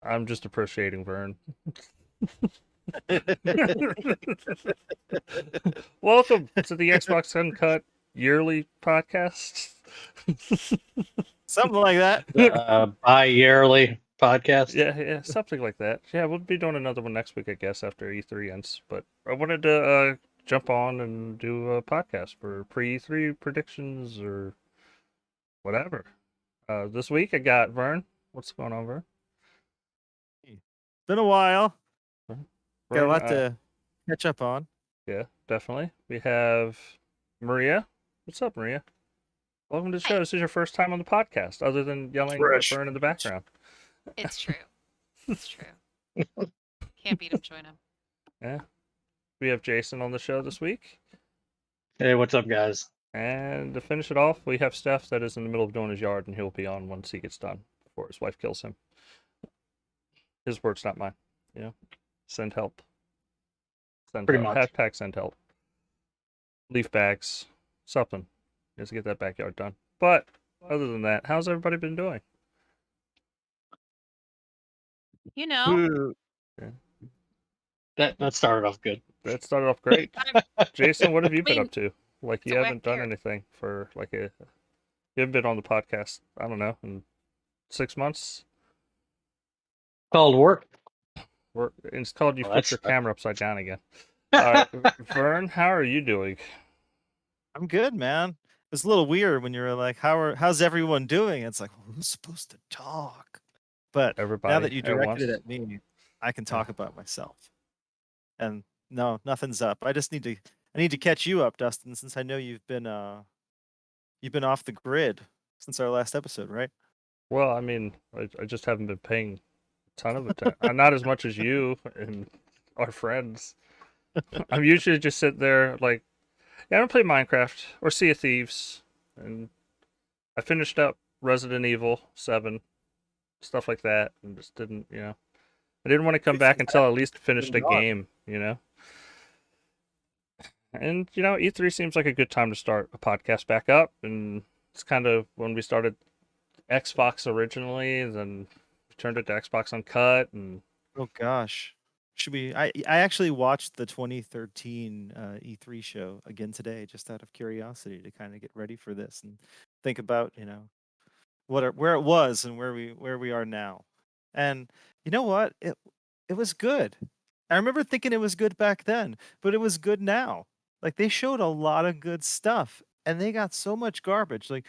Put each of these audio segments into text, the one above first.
I'm just appreciating Vern. Welcome to the Xbox Uncut yearly podcast. Something like that. Bi-yearly podcast. Yeah, something like that. Yeah, we'll be doing another one next week, I guess, after E3 ends. But I wanted to jump on and do a podcast for pre-E3 predictions or whatever. This week I got Vern. What's going on, Vern? Been a while. Got a Vern, lot to catch up on. Yeah, definitely. We have Maria. What's up, Maria? Welcome to the show. This is your first time on the podcast, other than yelling at Fresh. Vern in the background. It's true. It's true. Can't beat him, join him. Yeah. We have Jason on the show this week. Hey, what's up, guys? And to finish it off, we have Steph that is in the middle of doing his yard, and he'll be on once he gets done before his wife kills him. His words, not mine. You know? Send help. Send Pretty help. much. Hashtag send help. Leaf bags. Something. Just to get that backyard done. But other than that, how's everybody been doing? You know, That started off good. That started off great. Jason, what have you been mean, up to? Like, you it's a haven't whack done year. anything for like a. You haven't been on the podcast. I don't know, in 6 months. Called work. It's called you Well, flipped that's- your camera upside down again. All right, Vern, how are you doing? I'm good, man. It's a little weird when you're like, how's everyone doing? It's like, well, who's supposed to talk? But Everybody. now that you at directed it once? at me, I can talk about myself. And no, nothing's up. I need to catch you up, Dustin, since I know you've been off the grid since our last episode, right? Well, I mean, I just haven't been paying a ton of attention. Not as much as you and our friends. I'm usually just sitting there like, yeah, I don't play Minecraft or Sea of Thieves, and I finished up Resident Evil 7, stuff like that, and just didn't, I didn't want to come back until I at least finished a game, And, E3 seems like a good time to start a podcast back up, and it's kind of when we started Xbox originally, then we turned it to Xbox Uncut, and Oh gosh. Should we I actually watched the 2013 E3 show again today just out of curiosity to kind of get ready for this and think about, where it was and where we are now. And you know what? It was good. I remember thinking it was good back then, but it was good now. Like they showed a lot of good stuff and they got so much garbage. Like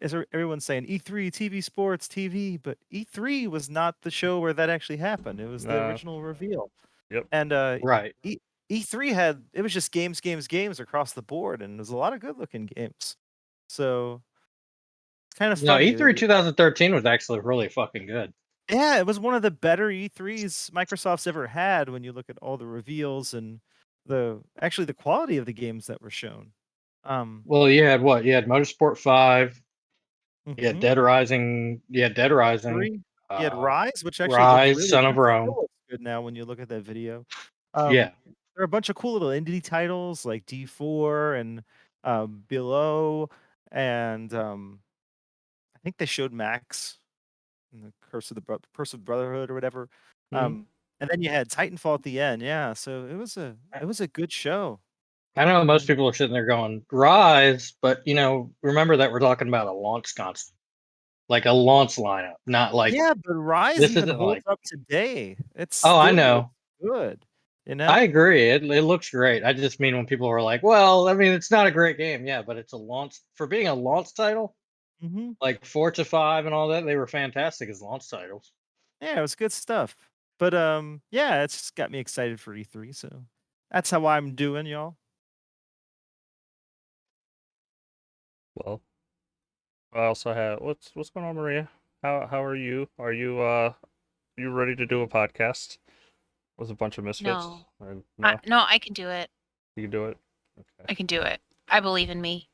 as everyone's saying, E3, TV sports, TV, but E3 was not the show where that actually happened. It was the No. original reveal. Yep. And Right. E3 it was just games across the board, and there's a lot of good looking games. So it's kind of No, funny. E3 2013 was actually really fucking good. Yeah, it was one of the better E3s Microsoft's ever had when you look at all the reveals and the quality of the games that were shown. Well, you had what? You had Motorsport 5. You had Mhm. Dead Rising. You had Dead Rising. 3. You had Rise, which actually Rise, looked really Son of good. Rome. Still looks good now when you look at that video. Yeah. There are a bunch of cool little indie titles like D4 and Below, and I think they showed Max and the Curse of Brotherhood or whatever. Mhm. And then you had Titanfall at the end. Yeah, so it was a good show. I know most people are sitting there going Rise, but remember that we're talking about a launch console, like a launch lineup, not like Yeah, but Rise this even isn't holds like. up today. It's Oh, I still know. good. I agree. It looks great. I just mean when people are like, well, I mean, it's not a great game. Yeah, but it's a launch for being a launch title. Mm-hmm. Like Forza 5 and all that, they were fantastic as launch titles. Yeah, it was good stuff. But yeah, it's just got me excited for E3. So that's how I'm doing, y'all. Well, I also have what's going on, Maria? How are you? Are you ready to do a podcast with a bunch of misfits? No. Or No, I can do it. You can do it. Okay. I can do it. I believe in me.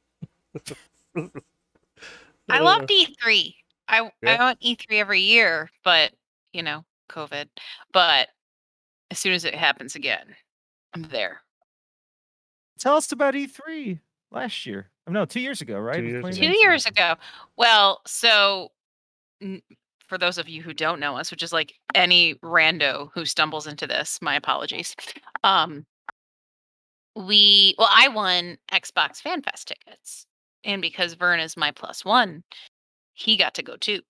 I loved E3. I want E3 every year, but COVID. But as soon as it happens again, I'm there. Tell us about E3 last year. No, 2 years ago, right? 2 years ago. 2 years ago. Well, so for those of you who don't know us, which is like any rando who stumbles into this, my apologies. I won Xbox Fan Fest tickets. And because Vern is my +1, he got to go too.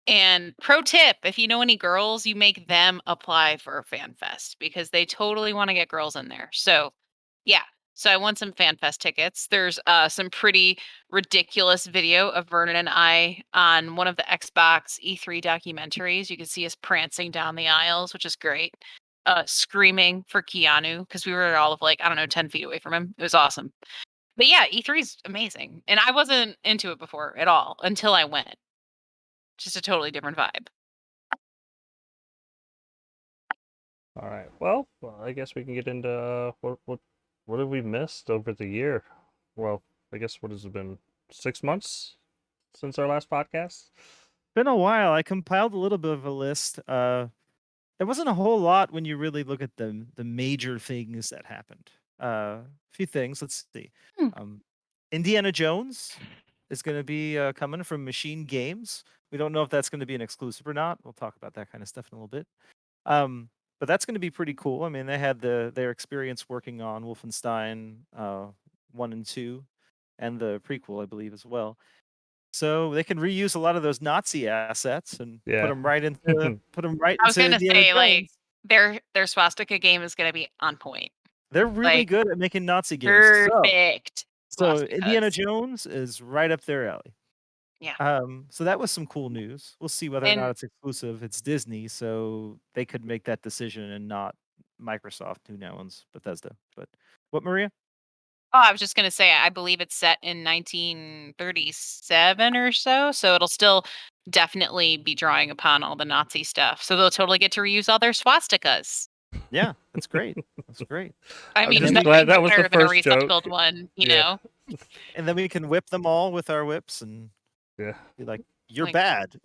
And pro tip, if you know any girls, you make them apply for a Fan Fest because they totally want to get girls in there. So, yeah. So I won some Fan Fest tickets. There's some pretty ridiculous video of Vernon and I on one of the Xbox E3 documentaries. You can see us prancing down the aisles, which is great. Screaming for Keanu because we were all of like, I don't know, 10 feet away from him. It was awesome. But yeah, E3 is amazing. And I wasn't into it before at all until I went. Just a totally different vibe. All right. Well, I guess we can get into what have we missed over the year? Well, I guess what has it been? 6 months since our last podcast? Been a while. I compiled a little bit of a list. There wasn't a whole lot when you really look at the major things that happened. A few things. Let's see. Indiana Jones is going to be coming from Machine Games. We don't know if that's going to be an exclusive or not. We'll talk about that kind of stuff in a little bit. But that's going to be pretty cool. I mean, they had their experience working on Wolfenstein 1 and 2 and the prequel, I believe, as well. So they can reuse a lot of those Nazi assets and put Yeah. them right into I was gonna Indiana say, like, Jones. their swastika game is gonna be on point. They're really like, good at making Nazi games. Perfect. So Indiana swastikas. Jones is right up their alley. Yeah. So that was some cool news. We'll see whether or And not it's exclusive. It's Disney, so they could make that decision and not Microsoft, who now owns Bethesda. But what, Maria? oh, I was just gonna say, I believe it's set in 1937 or so. So it'll still definitely be drawing upon all the Nazi stuff. So they'll totally get to reuse all their swastikas. Yeah, that's great. That's great. I I'm mean, just nothing glad that was the better than a first joke. recycled one, you Yeah. know? And then we can whip them all with our whips and Yeah. be like, "You're Like- bad.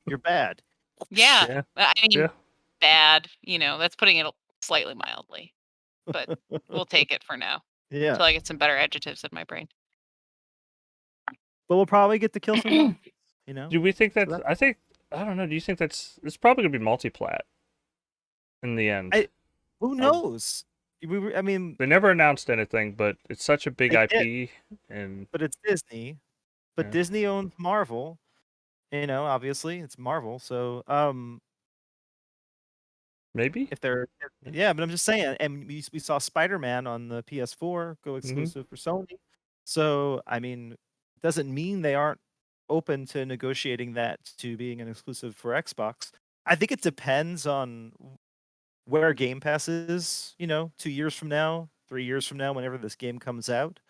You're bad." Yeah. Yeah. I mean, Yeah. bad, that's putting it slightly mildly. But we'll take it for now Yeah, until I get some better adjectives in my brain. but we'll probably get to kill some Nazis. Do we think So that's? I don't know. Do you think it's probably gonna be multi-plat in the end? Who knows? I mean, They never announced anything, but it's such a big They IP, and but it's Disney. But Yeah. Disney owns Marvel. Obviously it's Marvel. So, maybe. if they're yeah, but I'm just saying. And we saw Spider-Man on the PS4 go exclusive for Sony. So I mean, it doesn't mean they aren't open to negotiating that to being an exclusive for Xbox. I think it depends on where Game Pass is. 2 years from now, 3 years from now, whenever this game comes out.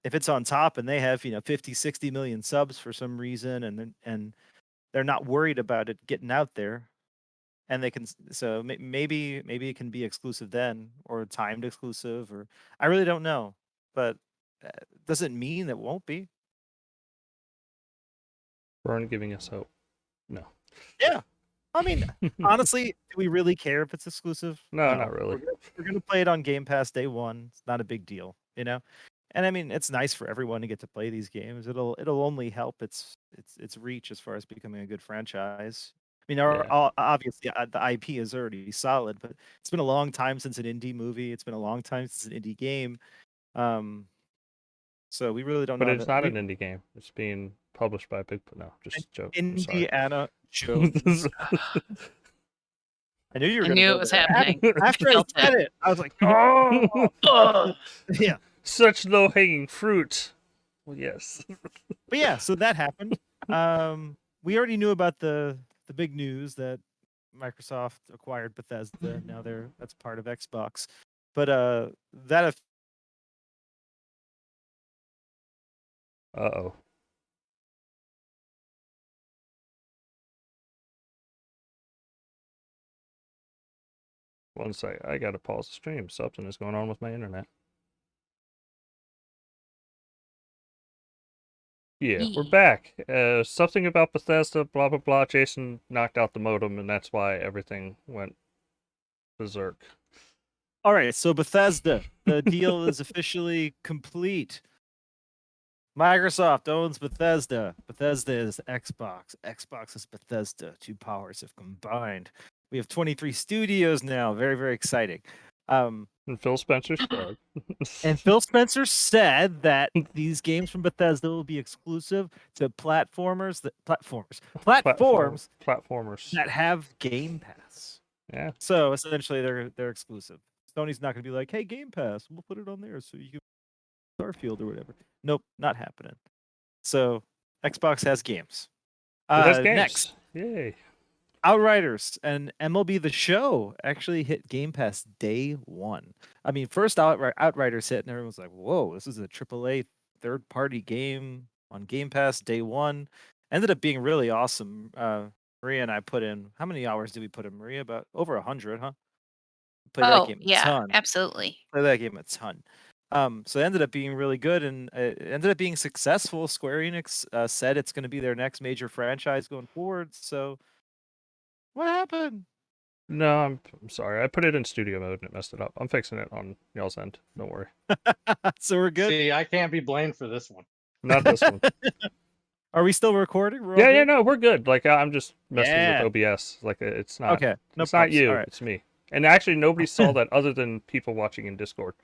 If it's on top and they have 50, 60 million subs for some reason, and they're not worried about it getting out there, and they can so maybe it can be exclusive then, or timed exclusive, or I really don't know, but doesn't mean it won't be. Vern giving us hope. No. Yeah, I mean, honestly, do we really care if it's exclusive? No, not really. We're gonna play it on Game Pass day one. It's not a big deal. And I mean, it's nice for everyone to get to play these games. It'll only help its reach as far as becoming a good franchise. I mean, obviously the IP is already solid, but it's been a long time since an indie movie. It's been a long time since an indie game. So we really don't know. But it's not an indie game. It's being published by a big. No, just joke. I'm sorry. Indiana Jones. I knew you were. I gonna knew go it was there. happening. After I Felt said it, I was like, "Oh, yeah." Such low-hanging fruit. Well, yes. But yeah, so that happened. We already knew about the big news that Microsoft acquired Bethesda. Now that's part of Xbox. But that Uh-oh. One sec. I gotta pause the stream. Something is going on with my internet. Yeah, we're back. Something about Bethesda, blah, blah, blah. Jason knocked out the modem, and that's why everything went berserk. All right, so Bethesda, the deal is officially complete. Microsoft owns Bethesda. Bethesda is Xbox. Xbox is Bethesda. Two powers have combined. We have 23 studios now. Very, very exciting. And Phil Spencer said. And Phil Spencer said that these games from Bethesda will be exclusive to platformers Platformers. that have Game Pass. Yeah. So essentially, they're exclusive. Sony's not going to be like, "Hey, Game Pass, we'll put it on there so you can Starfield or whatever." Nope, not happening. So Xbox has games. It has games. Next, Yay. Outriders and MLB The Show actually hit Game Pass day one. I mean, first Outriders hit, and everyone's like, "Whoa, this is a AAA third-party game on Game Pass day one." Ended up being really awesome. Maria and I put in, how many hours did we put in, Maria? About over 100, huh? Played that game a yeah, ton. absolutely. Played that game a ton. So it ended up being really good, and it ended up being successful. Square Enix said it's going to be their next major franchise going forward. So what happened? No, I'm sorry. I put it in studio mode and it messed it up. I'm fixing it on y'all's end. Don't worry. So we're good. See, I can't be blamed for this one. Not this one. Are we still recording? We're all Yeah, good? no, we're good. Like I'm just messing Yeah. with OBS. Like it's not. Okay. No it's not props. you. All right. It's me. And actually, nobody saw that other than people watching in Discord.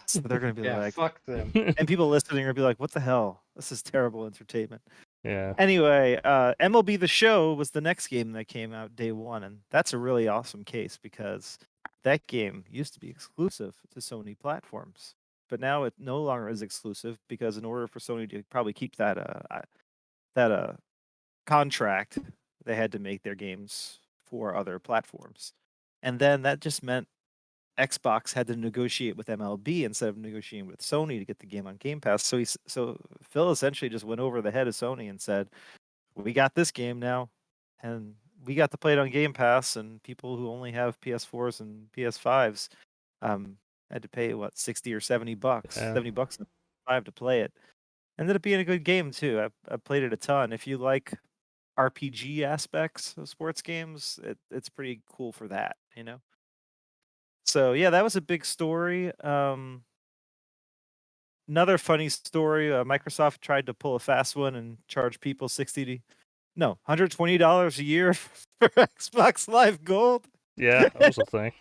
So they're going to be Yeah, like, fuck them. and people listening are going to be like, "What the hell? This is terrible entertainment." Yeah. Anyway, MLB The Show was the next game that came out day one, and that's a really awesome case because that game used to be exclusive to Sony platforms, but now it no longer is exclusive because in order for Sony to probably keep that contract, they had to make their games for other platforms, and then that just meant Xbox had to negotiate with MLB instead of negotiating with Sony to get the game on Game Pass. So Phil essentially just went over the head of Sony and said, "We got this game now, and we got to play it on Game Pass, and people who only have PS4s and PS5s had to pay what, 60 or 70 bucks, Yeah. 70 bucks and 5 to play it." Ended up being a good game too. I played it a ton. If you like RPG aspects of sports games, it's pretty cool for that, you know. So yeah, that was a big story. Another funny story: Microsoft tried to pull a fast one and charge people $120 a year for Xbox Live Gold, Yeah, that was a thing.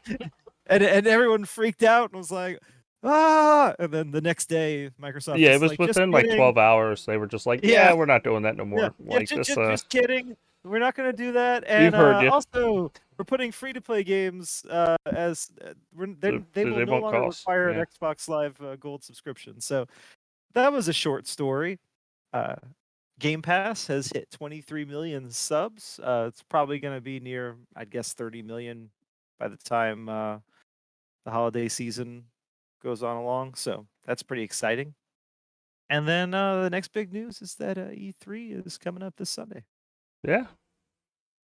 and everyone freaked out and was like, "Ah!" And then the next day, Microsoft Yeah, was it was like, "Just within like kidding. 12 hours. They were just like, Yeah. yeah, we're not doing that no more. Yeah, Like this. just kidding. We're not going to do that." We've And heard you. also, we're putting free-to-play games as they will they no won't longer cost, require yeah. an Xbox Live Gold subscription. So that was a short story. Game Pass has hit 23 million subs. It's probably going to be near, I'd guess, 30 million by the time the holiday season goes on along. So that's pretty exciting. And then the next big news is that E3 is coming up this Sunday. Yeah.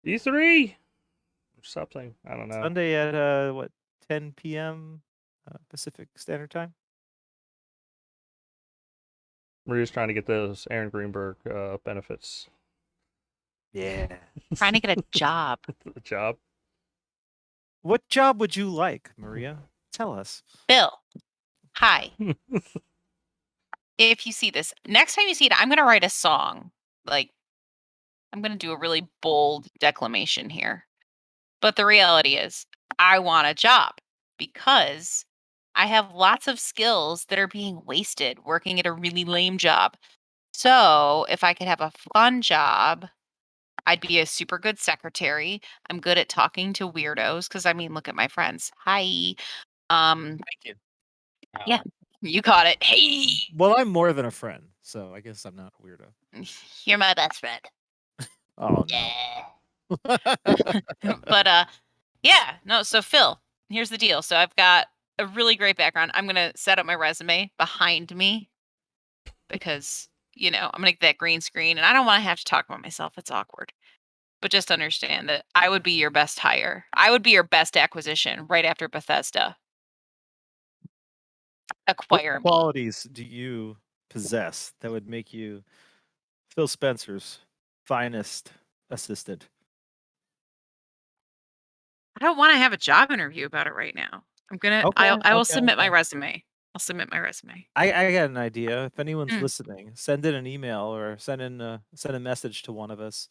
E3 or something. I don't know. Sunday at 10 p.m. Pacific Standard Time. Maria's trying to get those Aaron Greenberg benefits. Yeah. Trying to get a job. The job. What job would you like, Maria? Tell us. Bill, hi. If you see this, next time you see it, I'm going to write a song. Like, I'm going to do a really bold declamation here. But the reality is, I want a job because I have lots of skills that are being wasted working at a really lame job. So if I could have a fun job, I'd be a super good secretary. I'm good at talking to weirdos because I mean, look at my friends. Hi. Thank you. Yeah, you caught it. Hey, Well, I'm more than a friend, so I guess I'm not a weirdo. you're my best friend. Oh no. Yeah. But yeah, no, so Phil, here's the deal. So I've got a really great background. I'm going to set up my resume behind me because, I'm going to get that green screen and I don't want to have to talk about myself. It's awkward. But just understand that I would be your best hire. I would be your best acquisition right after Bethesda. Acquire What me. qualities do you possess that would make you Phil Spencer's finest assistant? I don't want to have a job interview about it right now. I'm gonna. I will submit my resume. I'll submit my resume. I got an idea. If anyone's Mm. listening, send in an email or send a message to one of us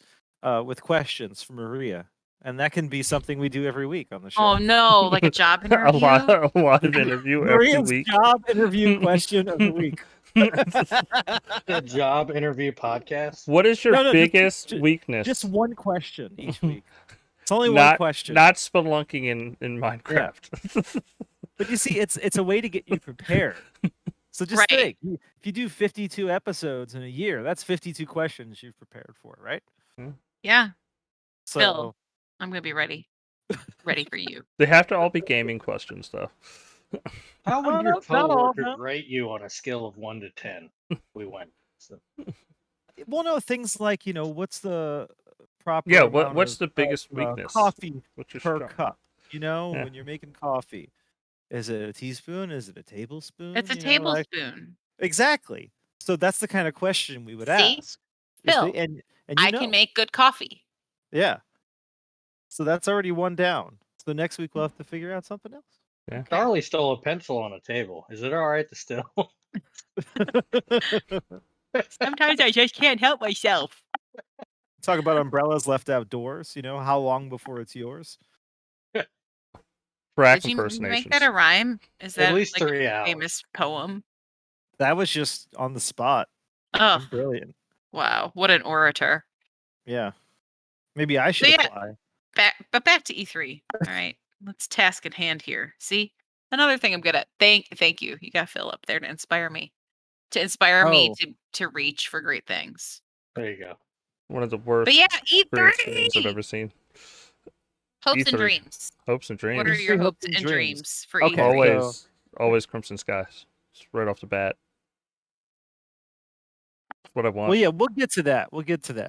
with questions for Maria, and that can be something we do every week on the show. Oh no, like a job a interview. live interview every Maria's week. job interview question of the week. A job interview podcast. What is your No, biggest just weakness? one question each week. It's only one not question. not spelunking in Minecraft. But you see, it's a way to get you prepared. So just Right. think, if you do 52 episodes in a year, that's 52 questions you've prepared for, right? Yeah, So Phil, I'm gonna be ready. Ready for you. They have to all be gaming questions, though. How would Oh, your no, not all of coworkers them. rate you on a scale of 1 to 10? We went. So, Well, no, things like, what's the proper Yeah, amount what's of, the biggest of, weakness? coffee What's your per strong- cup? Yeah. When you're making coffee, is it a teaspoon? Is it a tablespoon? It's a You know, like- tablespoon. exactly. So that's the kind of question we would See? ask. Phil, And I can make good coffee. Yeah. So that's already one down. So next week we'll have to figure out something else. Yeah. Charlie stole a pencil on a table. Is it all right to steal? Sometimes I just can't help myself. Talk about umbrellas left outdoors. How long before it's yours? Crack Did you make impersonations. that a rhyme? Is that At least like 3 a hours. famous poem? That was just on the spot. Oh, Brilliant. wow. What an orator. Yeah. Maybe I should yeah. apply. Back to E3. All right. Let's task at hand here. See? Another thing I'm good at. Thank you. You got Phil up there to inspire me. To inspire me to reach for great things. There you go. One of the worst But yeah, experience games I've E3. ever seen. Hopes and E3. dreams. Hopes and dreams. What are Dreams. your Hopes hopes and and dreams. dreams for Okay, E3? Always Crimson Skies. Just right off the bat. That's what I want. Well, yeah, we'll get to that.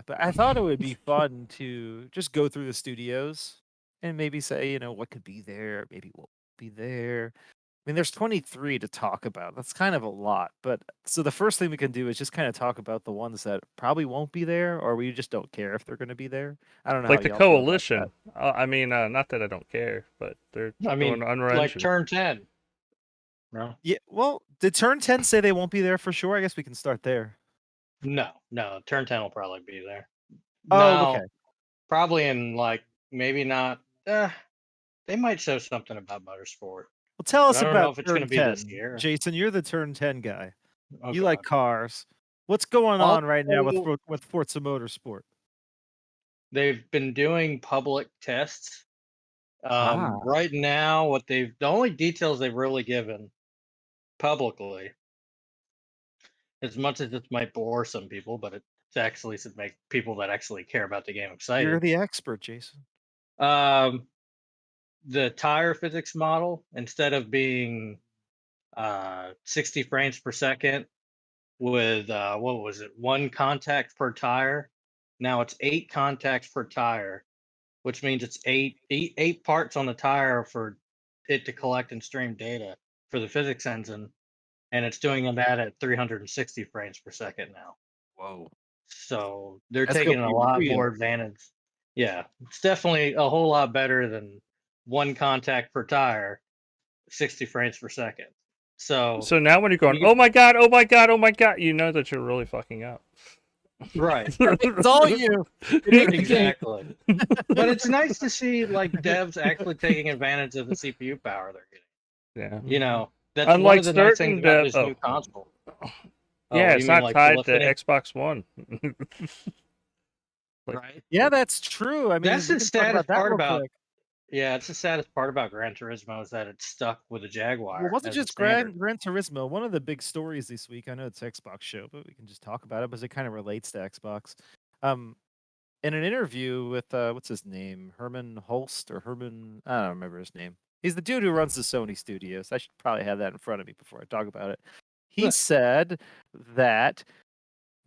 But I thought it would be fun to just go through the studios and maybe say, what could be there, maybe what will be there. I mean, there's 23 to talk about. That's kind of a lot. But so the first thing we can do is just kind of talk about the ones that probably won't be there, or we just don't care if they're going to be there. I don't know. Like how the y'all feel about Coalition. that. I mean, not that I don't care, but they're doing Unreal like Engine. turn 10. No? Yeah. Well, did Turn 10 say they won't be there for sure? I guess we can start there. No. Turn 10 will probably be there. Oh, No, okay. probably in maybe not. They might show something about Motorsport. Well, tell us I don't know about if it's Turn gonna be 10. this year. Jason, you're the Turn 10 guy. Oh, You like God. cars. What's going on right now Also- with Forza Motorsport? They've been doing public tests. Ah. Right now, the only details they've really given publicly, as much as this might bore some people, but it's actually to make people that actually care about the game excited. You're the expert, Jason. The tire physics model, instead of being 60 frames per second with what was it, 1 contact per tire, now it's 8 contacts per tire, which means it's eight parts on the tire for it to collect and stream data for the physics engine, and it's doing that at 360 frames per second now. Whoa. So they're That's taking gonna a be lot real. more advantage. Yeah, it's definitely a whole lot better than 1 contact per tire, 60 frames per second. So now when you're going, you- oh my god, oh my god, oh my god, you know that you're really fucking up. right. It's all you. It ain't the game. Exactly. But it's nice to see devs actually taking advantage of the CPU power they're getting. Yeah. That's one Unlike of the nice certain things about dev- this new console. Yeah, you it's mean not like tied to Polyphony? Xbox One. Right. Yeah, that's true. I mean, That's we the can talk saddest that part real about. quick. Yeah, it's the saddest part about Gran Turismo is that it's stuck with a Jaguar. Well, it wasn't as the just Gran standard. Turismo. One of the big stories this week, I know it's Xbox show, but we can just talk about it because it kind of relates to Xbox. In an interview with what's his name, Herman Holst or Herman, I don't remember his name. He's the dude who runs the Sony studios. I should probably have that in front of me before I talk about it. He Yeah. said that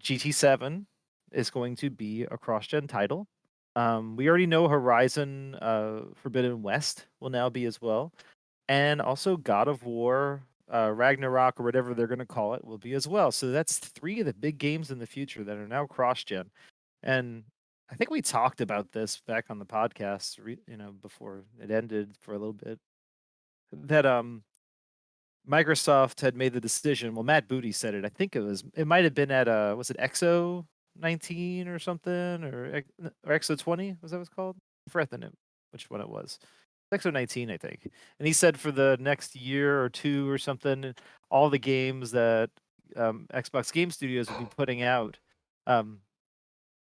GT7 is going to be a cross-gen title. We already know Horizon Forbidden West will now be as well. And also God of War, Ragnarok, or whatever they're going to call it, will be as well. So that's 3 of the big games in the future that are now cross-gen. And I think we talked about this back on the podcast, before it ended for a little bit. That Microsoft had made the decision. Well, Matt Booty said it. I think it might have been at was it EXO 19 or something, or EXO 20? Was that what it's called? I forgot the name, which one it was. EXO 19, I think. And he said for the next year or two or something, all the games that Xbox Game Studios would be putting out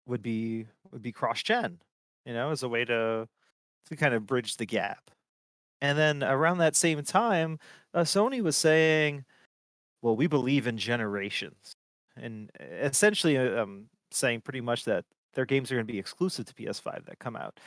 would be cross-gen, as a way to kind of bridge the gap. And then around that same time, Sony was saying, well, we believe in generations. And essentially saying pretty much that their games are going to be exclusive to PS5 that come out.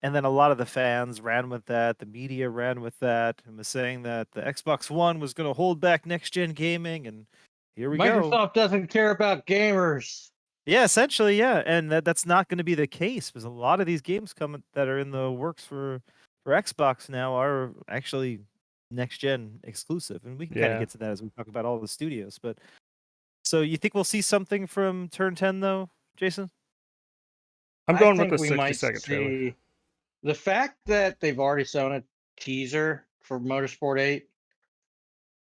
And then a lot of the fans ran with that. The media ran with that and was saying that the Xbox One was going to hold back next-gen gaming. And here we go. Microsoft doesn't care about gamers. Yeah, essentially, yeah. And that's not going to be the case because a lot of these games coming that are in the works for Xbox now are actually next-gen exclusive. And we can kind of get to that as we talk about all the studios. But so you think we'll see something from Turn 10, though, Jason? I'm going with think the we 60-second trailer. see the fact that they've already shown a teaser for Motorsport 8.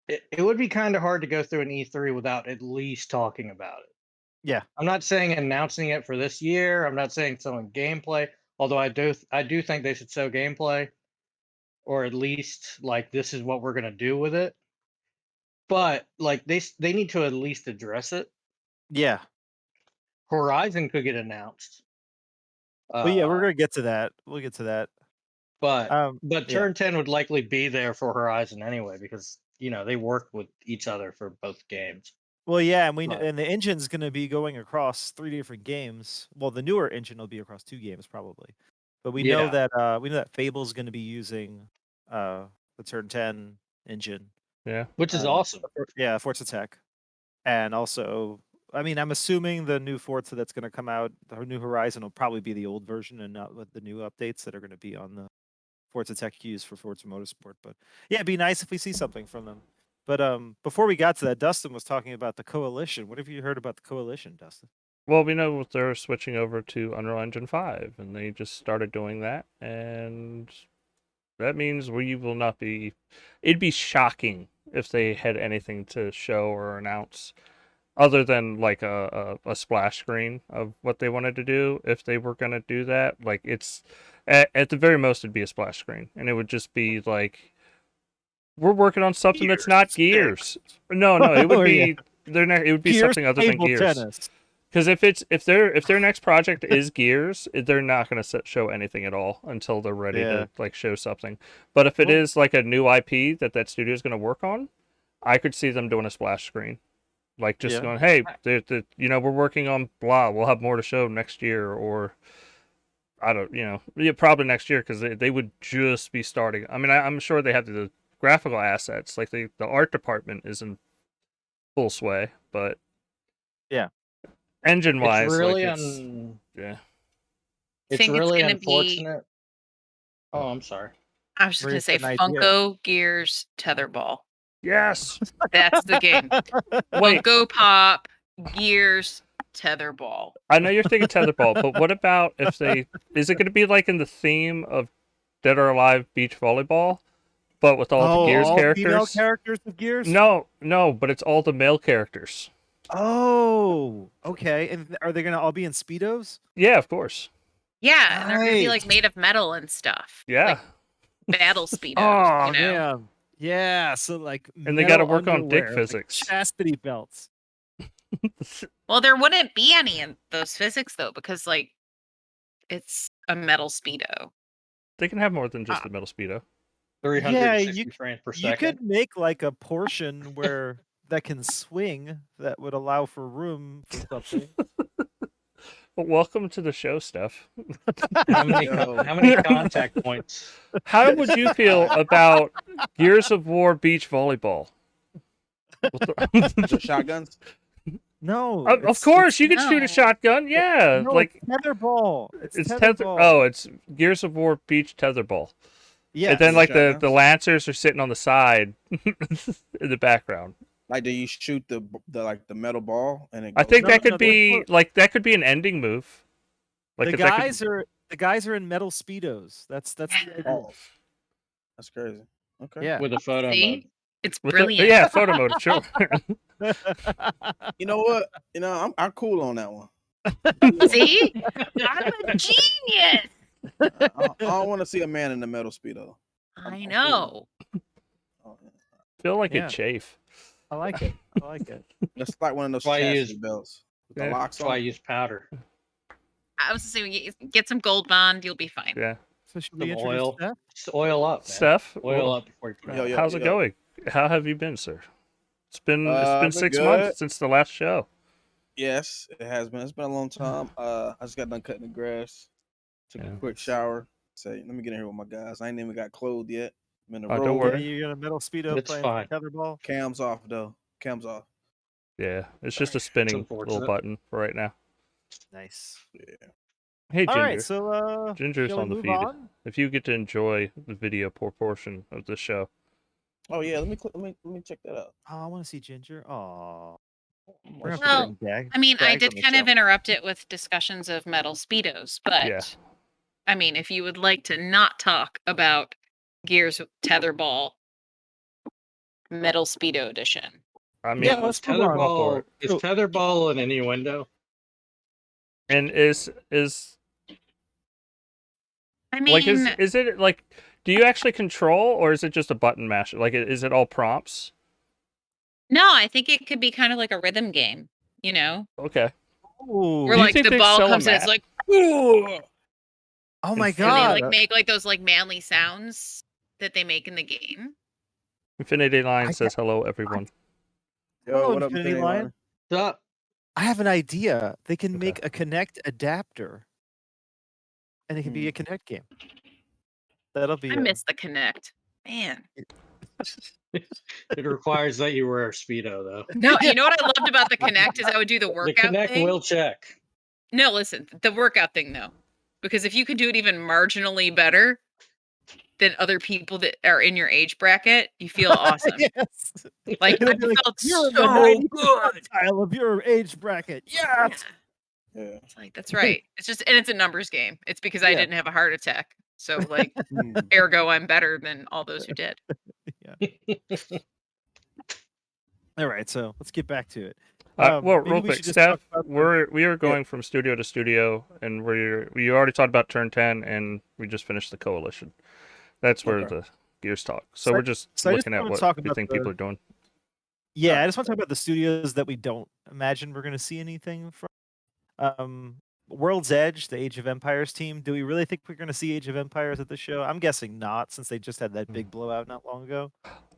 It would be kind of hard to go through an E3 without at least talking about it. Yeah. I'm not saying announcing it for this year. I'm not saying showing gameplay, although I do think they should show gameplay, or at least like this is what we're gonna do with it. But like they need to at least address it. Yeah. Horizon could get announced. Well, yeah, we're gonna get to that. We'll get to that. But yeah. Turn 10 would likely be there for Horizon anyway because they work with each other for both games. Well, yeah, and and the engine's going to be going across 3 different games. Well, the newer engine will be across 2 games probably, but we know that Fable's going to be using the Turn 10 engine. Yeah, which is awesome. Yeah, Forza Tech, and also, I mean, I'm assuming the new Forza that's going to come out, the new Horizon, will probably be the old version and not with the new updates that are going to be on the Forza Tech queues for Forza Motorsport. But yeah, it'd be nice if we see something from them. But before we got to that, Dustin was talking about the Coalition. What have you heard about the Coalition, Dustin? Well, we know they're switching over to Unreal Engine 5, and they just started doing that, and that means we will not be... It'd be shocking if they had anything to show or announce other than like a splash screen of what they wanted to do. If they were going to do that, like it's... At the very most, it'd be a splash screen, and it would just be like, we're working on something that's not Gears. No, it would be it would be Gears something other than table Gears. tennis. Because if their next project is Gears, they're not going to show anything at all until they're ready to like show something. But if it is like a new IP that studio is going to work on, I could see them doing a splash screen, like just going, hey, we're working on blah. We'll have more to show next year, or I don't, probably next year because they would just be starting. I mean, I'm sure they have the graphical assets, like the art department is in full sway, but yeah, engine wise, it's really It's really unfortunate. Oh, I'm sorry. I was just gonna say Funko Gears Tetherball. Yes, that's the game. Funko Pop Gears Tetherball. I know you're thinking Tetherball, but what about if is it going to be like in the theme of Dead or Alive Beach Volleyball? But with all the Gears characters. Female characters with Gears? No, but it's all the male characters. Oh, okay. And are they gonna all be in Speedos? Yeah, of course. Yeah, and they're gonna be like made of metal and stuff. Yeah. Like battle Speedos. Oh, man. Yeah, so like, and they got to work on dick physics. Like chastity belts. Well, there wouldn't be any in those physics though, because like it's a metal Speedo. They can have more than just a metal Speedo. 360 frames per second. You could make like a portion where that can swing that would allow for room for something. Well, welcome to the show, Steph. How many contact points? How would you feel about Gears of War Beach Volleyball? Shotguns? No. Of course, you can shoot a shotgun. Yeah, no, like it's tetherball. It's tetherball. Oh, it's Gears of War Beach Tetherball. Yeah. And then like the Lancers are sitting on the side in the background. Like, do you shoot the metal ball and it goes? I think that could be like that could be an ending move. Like the guys are in metal Speedos. That's the idea. Oh, that's crazy. Okay. Yeah. With a photo mode. It's With brilliant. yeah, photo mode, sure. You know what? You know, I'm cool on that one. See? I'm a genius. I don't want to see a man in the metal speedo. I I'm know. Oh, yeah. Feel like Yeah. it chafe. I like it. I like it. That's like one of those Why you chastity use- belts with Yeah. the locks That's why I on. use powder. I was saying, get some Gold Bond, you'll be fine. Yeah. So should we Some introduce oil. Steph? Just oil up, man. Steph, Oil well, up before you put it Yo, on. yo. how's it going? How have you been, sir? It's been Been 6 good. months since the last show. Yes, it has been. It's been a long time. I just got done cutting the grass. Took Yeah. a quick shower. Say, let me get in here with my guys. I ain't even got clothed yet. I'm in the Oh, don't road. worry. Yeah, you're in a metal speedo It's playing fine. tetherball. Cams off though. Cams off. Yeah, it's just a spinning little unfortunate. button for right now. Nice. Yeah. Hey, All Ginger. right, so Ginger's shall we on the move feed. on? If you get to enjoy the video portion of the show. Oh yeah. Let me check that out. Oh, I want to see Ginger. Oh, we're Let's gonna Well, bring Dag. I mean, I Dag did on the kind of show. interrupt it with discussions of metal speedos, but Yeah. I mean, if you would like to not talk about Gears Tetherball Metal Speedo Edition, I mean, Yeah, let's move on. I'm all for it. Is So- tetherball an innuendo? And is I mean, like is it like, do you actually control, or is it just a button mash? Like, is it all prompts? no, I think it could be kind of like a rhythm game, you know, Okay. Ooh. where Do you like think the they'd ball sell a comes in, it's map? like, Oh my And and they god. like make like those like manly sounds that they make in the game. Infinity Line I says hello, everyone. Yo, Hello, what up, Infinity Infinity Lion? Line? Stop. I have an idea. They can Okay. make a Connect adapter, and it can be Hmm. a Connect game. That'll be. I miss the Connect, man. It requires that you wear a Speedo, though. No, you know what I loved about the Connect is I would do the The workout Connect thing. will check. No, listen, the workout thing though, because if you could do it even marginally better than other people that are in your age bracket, you feel awesome. Yes. Like It'll I be like, felt you're in the so 90th good. percentile of your age bracket. Yeah. Yes. Yeah. It's like that's right. It's just and it's a numbers game. It's because I Yeah. didn't have a heart attack. So like Hmm. ergo I'm better than all those who did. All right, so let's get back to it. Well, Maybe real we quick, should just Steph, talk about we are going from studio to studio, and we already talked about turn 10, and we just finished the coalition. That's where Okay. the Gears talk. So So I- we're just so I just looking at wanna what talk we about think the- people are doing. Yeah, I just want to talk about the studios that we don't imagine we're going to see anything from. World's Edge, the Age of Empires team. Do we really think we're going to see Age of Empires at the show? I'm guessing not, since they just had that big blowout not long ago.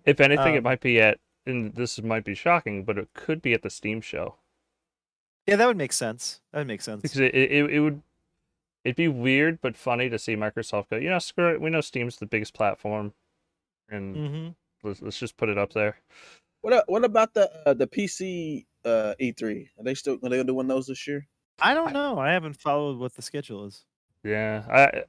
If anything, it Um, might be at, and this might be shocking, but it could be at the Steam show. Yeah, that would make sense. That would make sense. Because it'd be weird but funny to see Microsoft go, screw it, we know Steam's the biggest platform, and Mm-hmm. let's just put it up there. What about the PC E3? Are they doing those this year? I don't know. I haven't followed what the schedule is. Yeah,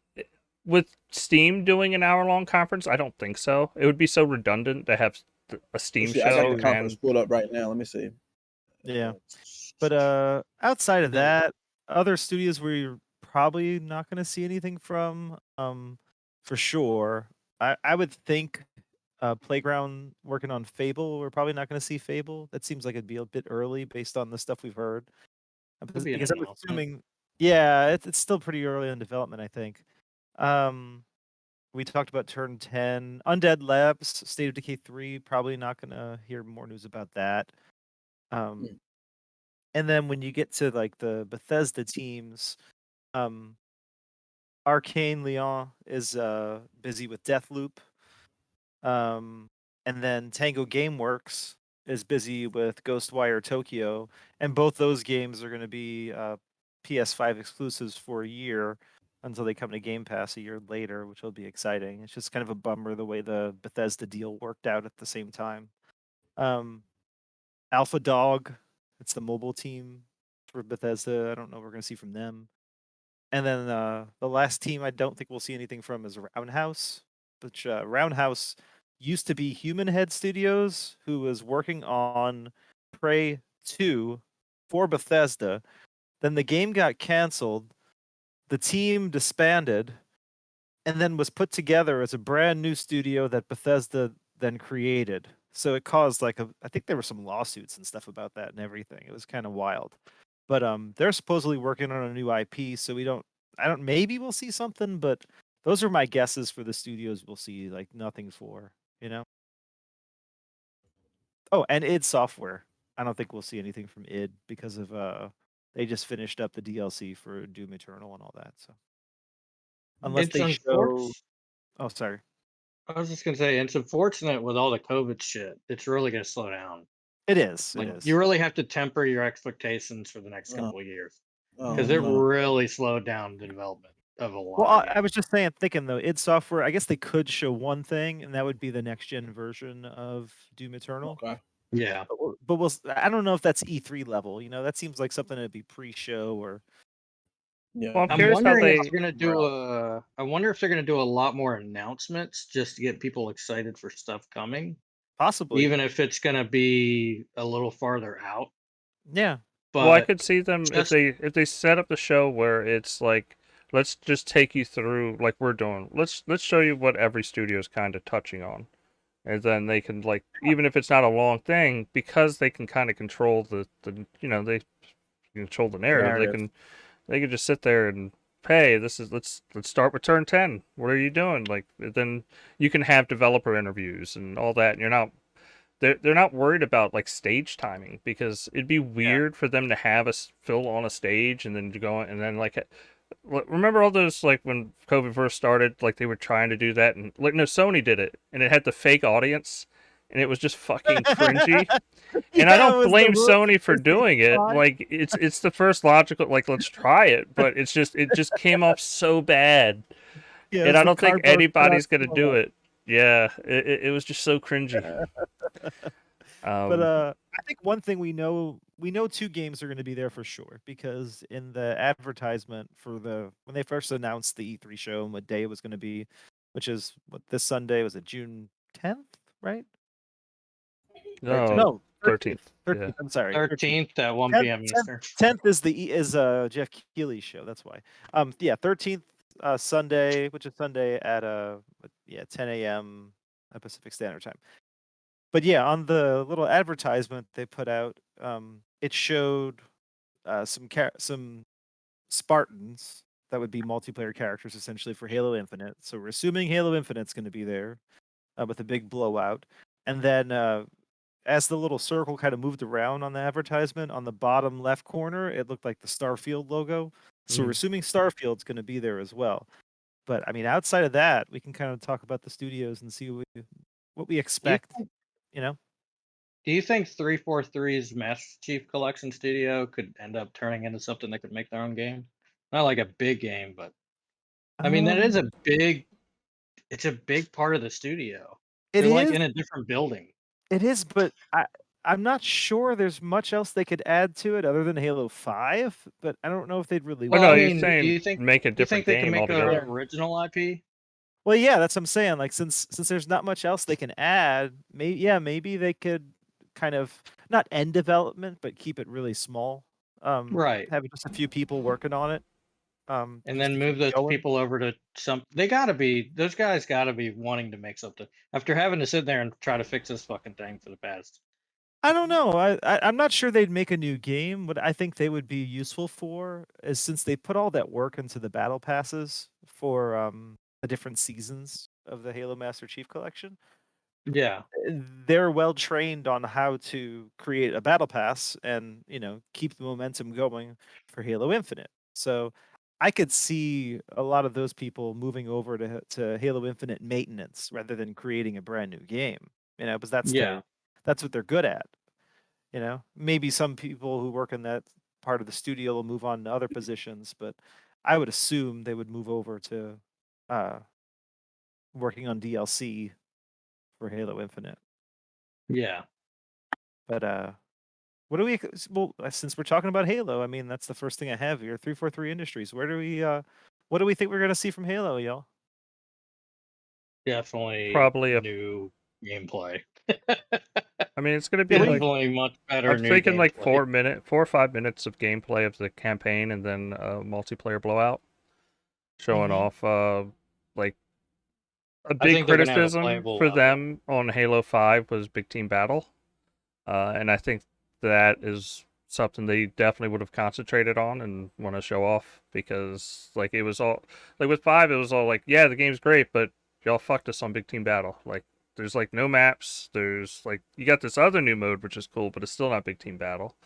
with Steam doing an hour-long conference, I don't think so. It would be so redundant to have a Steam Let's see, I got show the conference and pulled up right now. Let me see. Yeah. But outside of Then- that, other studios where you're probably not going to see anything from, for sure. I would think Playground working on Fable. We're probably not going to see Fable. That seems like it'd be a bit early based on the stuff we've heard. Could be an Because I'm announcement. assuming, yeah, it's still pretty early in development. I think. We talked about Turn 10, Undead Labs, State of Decay 3. Probably not going to hear more news about that. And then when you get to like the Bethesda teams, Arcane Leon is busy with Deathloop. And then Tango Gameworks is busy with Ghostwire Tokyo. And both those games are going to be PS5 exclusives for a year until they come to Game Pass a year later, which will be exciting. It's just kind of a bummer the way the Bethesda deal worked out at the same time. Alpha Dog, it's the mobile team for Bethesda. I don't know what we're going to see from them. And then the last team I don't think we'll see anything from is Roundhouse, which Roundhouse used to be Human Head Studios, who was working on Prey 2 for Bethesda. Then the game got canceled, the team disbanded, and then was put together as a brand new studio that Bethesda then created. So it caused I think there were some lawsuits and stuff about that and everything. It was kind of wild. But they're supposedly working on a new IP, so maybe we'll see something, but those are my guesses for the studios we'll see nothing for, you know? Oh, and id Software. I don't think we'll see anything from id because of they just finished up the DLC for Doom Eternal and all that. So unless It's they show, unfortunate. oh sorry, I was just gonna say it's unfortunate with all the COVID shit. It's really gonna slow down. it is, it Like is. you really have to temper your expectations for the next Oh, couple of years because oh it no. really slowed down the development of a Well, lot of I games. was just thinking though, id Software. I guess they could show one thing, and that would be the next gen version of Doom Eternal. Okay. Yeah, I don't know if that's E3 level. That seems like something that'd be pre-show or. Yeah. Well, I'm I'm curious how wondering if they. they're gonna do a. I wonder if they're gonna do a lot more announcements just to get people excited for stuff coming, Possibly. even if it's gonna be a little farther out. Yeah. Well, I But could see them just if they set up the show where it's like, let's just take you through like we're doing. Let's show you what every studio is kind of touching on, and then they can like even if it's not a long thing because they can kind of control the they control the narrative. Narrative. They can just sit there and hey, this is let's start with turn 10. What are you doing? Like then you can have developer interviews and all that, and you're not they're not worried about like stage timing because it'd be weird for them to have us fill on a stage and then to go and then like remember all those like when COVID first started like they were trying to do that and like no Sony did it and it had the fake audience and it was just fucking cringy and I Yeah, it don't was the blame Sony for PlayStation doing it 5. like it's the first logical like let's try it but it just came off so bad Yeah, it and was I the don't think cardboard cutout anybody's gonna do cinema. it. Yeah, it was just so cringy. But Um, I think one thing we know two games are going to be there for sure because in the advertisement for when they first announced the E3 show and what day it was going to be, which is this Sunday, was it June 10th, right? no, 13. No, 13th. 13th. 13th. Yeah. I'm sorry. 13th. 13th at 1 10th, p.m. Eastern. 10th is Jeff Keighley's show. That's why. Yeah, 13th Sunday, which is Sunday at 10 a.m. Pacific Standard Time. But yeah, on the little advertisement they put out, it showed some Spartans that would be multiplayer characters essentially for Halo Infinite. So we're assuming Halo Infinite's going to be there with a big blowout, and then as the little circle kind of moved around on the advertisement, on the bottom left corner, it looked like the Starfield logo. So we're assuming Starfield's going to be there as well. But I mean, outside of that, we can kind of talk about the studios and see what we expect. You know. Do you think 343's Master Chief Collection Studio could end up turning into something that could make their own game? Not like a big game, but I mean that is Um, it's a big part of the studio. it They're like is. in a different building. It is, but I'm not sure there's much else they could add to it other than Halo 5, but I don't know if they'd really Oh Well, no, I want you're mean, to. saying make a do you think different they can game make their altogether. original IP? Well, yeah, that's what I'm saying. Like since there's not much else they can add, maybe they could kind of not end development, but keep it really small. Right. Have just a few people working on it. And Just then to keep move it those going. people over to those guys gotta be wanting to make something after having to sit there and try to fix this fucking thing for the past. I don't know. I'm not sure they'd make a new game. What I think they would be useful for is since they put all that work into the battle passes for the different seasons of the Halo Master Chief Collection, Yeah. they're well trained on how to create a battle pass and keep the momentum going for Halo Infinite. So I could see a lot of those people moving over to Halo Infinite maintenance rather than creating a brand new game. Because Yeah. that's what they're good at. Maybe some people who work in that part of the studio will move on to other positions, but I would assume they would move over to uh, working on DLC for Halo Infinite. Yeah. But what do we? Well, since we're talking about Halo, I mean that's the first thing I have here. 343 Industries. What do we think we're gonna see from Halo, y'all? Definitely Probably a. new gameplay. I mean, it's gonna Yeah, be what do you? like Definitely much better I'm new thinking like gameplay. 4 or 5 minutes of gameplay of the campaign and then a multiplayer blowout, showing Mhm. off like A I big think they're gonna have a criticism playable for level. them on Halo 5 was Big Team Battle. And I think that is something they definitely would have concentrated on and want to show off, because like it was all like with 5 it was all like, yeah, the game's great, but y'all fucked us on Big Team Battle. Like there's like no maps, there's like you got this other new mode which is cool, but it's still not Big Team Battle.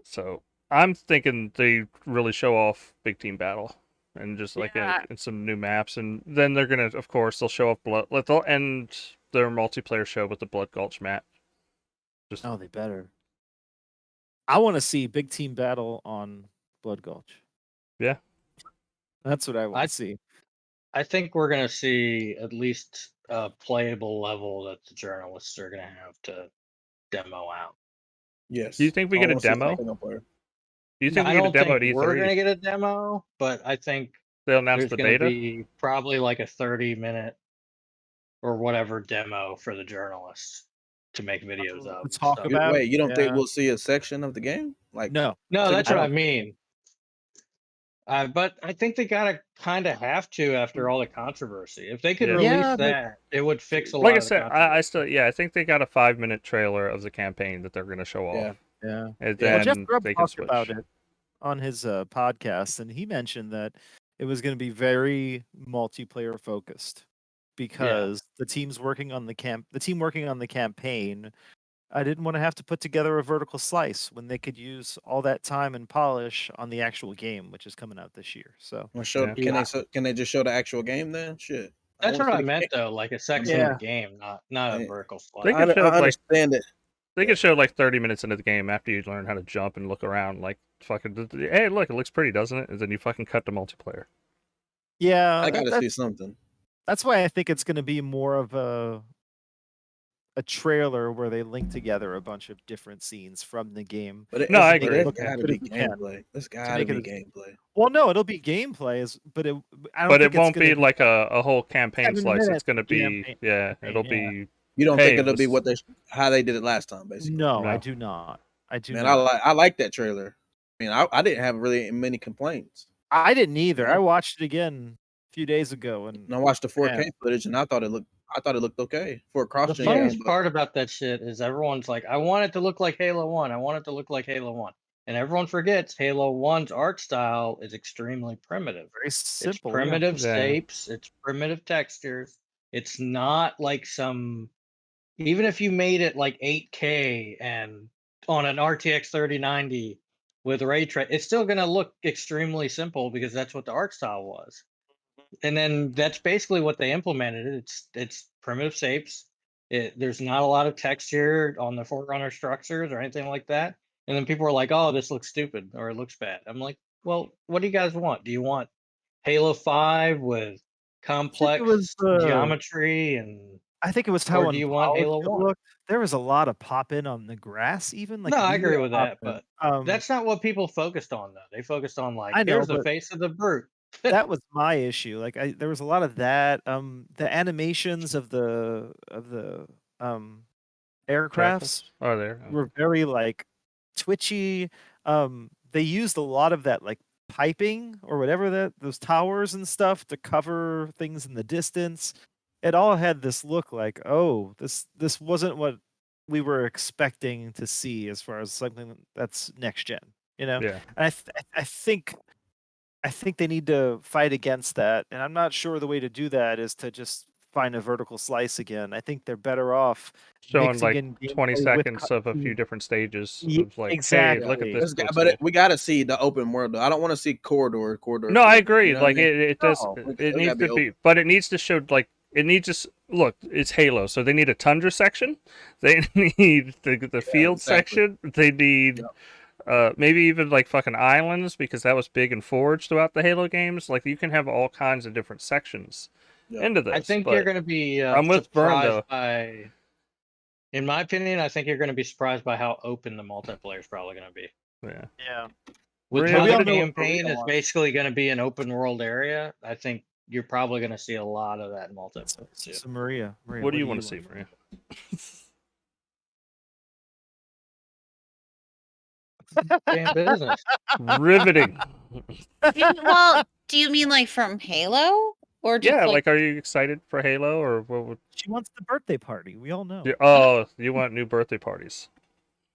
So I'm thinking they really show off Big Team Battle and just like Yeah. in some new maps, and then they're gonna, of course, they'll show off Blood. Like they'll end their multiplayer show with the Blood Gulch map. Just Oh, they better. I want to see big team battle on Blood Gulch. Yeah. That's what I want I- to see. I think we're gonna see at least a playable level that the journalists are gonna have to demo out. Yes. Do you think we I get a wanna see demo? single player. Do you think I we get a don't demo think at we're E3? gonna get a demo, but I think They'll announce there's the gonna beta. be probably like a 30-minute or whatever demo for the journalists to make videos of. and talk stuff. about- Wait, you don't think yeah. we'll see a section of the game? Like No, No, that's I what I don't- mean. But I think they gotta kind of have to after all the controversy. If they could Yeah. release Yeah, but- that, it would fix a lot Like I of the said, controversy. I still, yeah, I think they got a 5-minute trailer of the campaign that they're gonna show Yeah. off, Yeah. and Yeah. Well, Jeff then Grubb they can talked switch. about it on his podcast, and he mentioned that it was going to be very multiplayer focused because the team working on the campaign, I didn't want to have to put together a vertical slice when they could use all that time and polish on the actual game, which is coming out this year. So Wanna show, Yeah. can they just show the actual game then? Shit. That's wanna what see I the meant game. though, like a section Yeah. of the game, not a I- vertical They slice. could show, I like- understand it. They could show like 30 minutes into the game after you learn how to jump and look around, like fucking, hey, look, it looks pretty, doesn't it? And then you fucking cut to multiplayer. yeah, I gotta that- see something. that's why I think it's going to be more of a trailer where they link together a bunch of different scenes from the game. But No, I but agree. it's Look gotta good be if you can. gameplay. It's To gotta make be it gameplay. Well, no, it'll be gameplay, but I don't. But think it it's won't gonna be like a whole campaign 7 slice. It's minutes gonna be, campaign- yeah, campaign, it'll yeah. be. You don't Hey, think it'll be this- what how they did it last time, basically? No, I No. do not. I do Man, not. I like that trailer. I mean, I didn't have really many complaints. I didn't either. Yeah. I watched it again a few days ago, and And I watched the 4K Yeah. footage, and I thought it looked okay for a cross The gen. funniest part about that shit is everyone's like, I want it to look like Halo 1. I want it to look like Halo 1. And everyone forgets Halo 1's art style is extremely primitive. very simple. It's primitive Yeah. shapes, it's primitive textures. It's not like some, even if you made it like 8K and on an RTX 3090 with ray trace, it's still going to look extremely simple because that's what the art style was. And then that's basically what they implemented. It's primitive shapes. There's not a lot of texture on the Forerunner structures or anything like that. And then people are like, "Oh, this looks stupid or it looks bad." I'm like, "Well, what do you guys want? Do you want Halo 5 with complex was, geometry and I think it was how Or do you want unpolished Halo it 1? looked. There was a lot of pop in on the grass, even. Like No, I you agree get with pop that, in. but that's not what people focused on though. They focused on like, I know, here's the but- face of the brute. that was my issue. Like there was a lot of that. The animations of the aircrafts Oh, there. were very like twitchy. They used a lot of that like piping or whatever those towers and stuff to cover things in the distance. It all had this look like, oh, this wasn't what we were expecting to see as far as something that's next gen, you know. Yeah. And I think they need to fight against that, and I'm not sure the way to do that is to just find a vertical slice again. I think they're better off Showing mixing like in 20 gameplay with seconds of a few cutscenes. different stages Ye- of like, hey, look exactly. at this. looks But cool. we got to see the open world. Though. I don't want to see corridor. No, I shit, agree. you know what Like I mean? it does. No, It it needs gotta be to be, but it needs to show like it needs to look. It's Halo, so they need a tundra section. They need the field exactly. section. They need maybe even like fucking islands, because that was big in Forge throughout the Halo games. Like you can have all kinds of different sections Yeah. into this. I think but you're going to be I'm with Vern, surprised though. by, in my opinion, I think you're going to be surprised by how open the multiplayer is probably going to be. Yeah. Yeah. With Maria, how what the did- campaign Maria is wants. basically going to be an open world area, I think you're probably going to see a lot of that in multiplayer too. So Maria, What do you want to see, Maria? Damn business. Riveting. Well, do you mean like from Halo? Or just Yeah, like like, are you excited for Halo, or what would? She wants the birthday party. We all know. Oh, you want new birthday parties?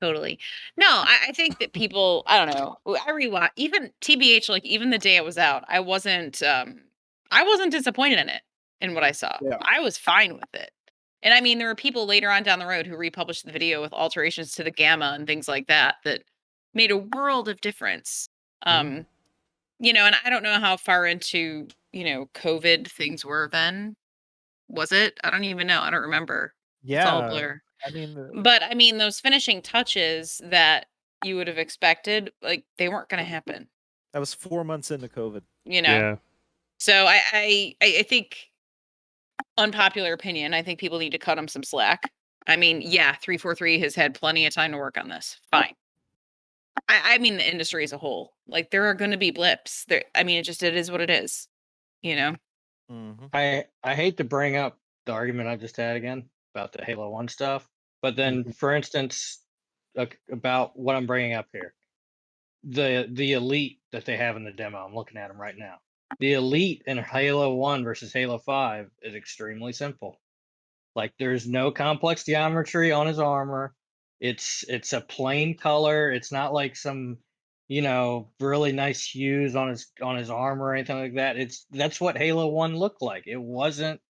totally. No, I think that people, I don't know. I rewatch even TBH, like even the day it was out, I wasn't disappointed in it in what I saw. Yeah. I was fine with it. And I mean, there were people later on down the road who republished the video with alterations to the gamma and things like that that made a world of difference. Mm. You know, and I don't know how far into, you know, COVID things were then. Was it? I don't even know. I don't remember. It's all a Yeah. blur. I mean, But I mean, those finishing touches that you would have expected, like they weren't going to happen, that was 4 months into COVID. you know? Yeah. So I think, unpopular opinion, I think people need to cut him some slack. I mean, yeah, 343 has had plenty of time to work on this. Fine. I mean, the industry as a whole, like there are going to be blips. There, I mean, it is what it is, you know? Mm-hmm. I hate to bring up the argument I just had again about the Halo 1 stuff, but then for instance, about what I'm bringing up here, the elite that they have in the demo, I'm looking at them right now. The elite in Halo 1 versus Halo 5 is extremely simple. Like there's no complex geometry on his armor. It's a plain color. It's not like some, you know, really nice hues on his armor or anything like that. That's what Halo 1 looked like. It wasn't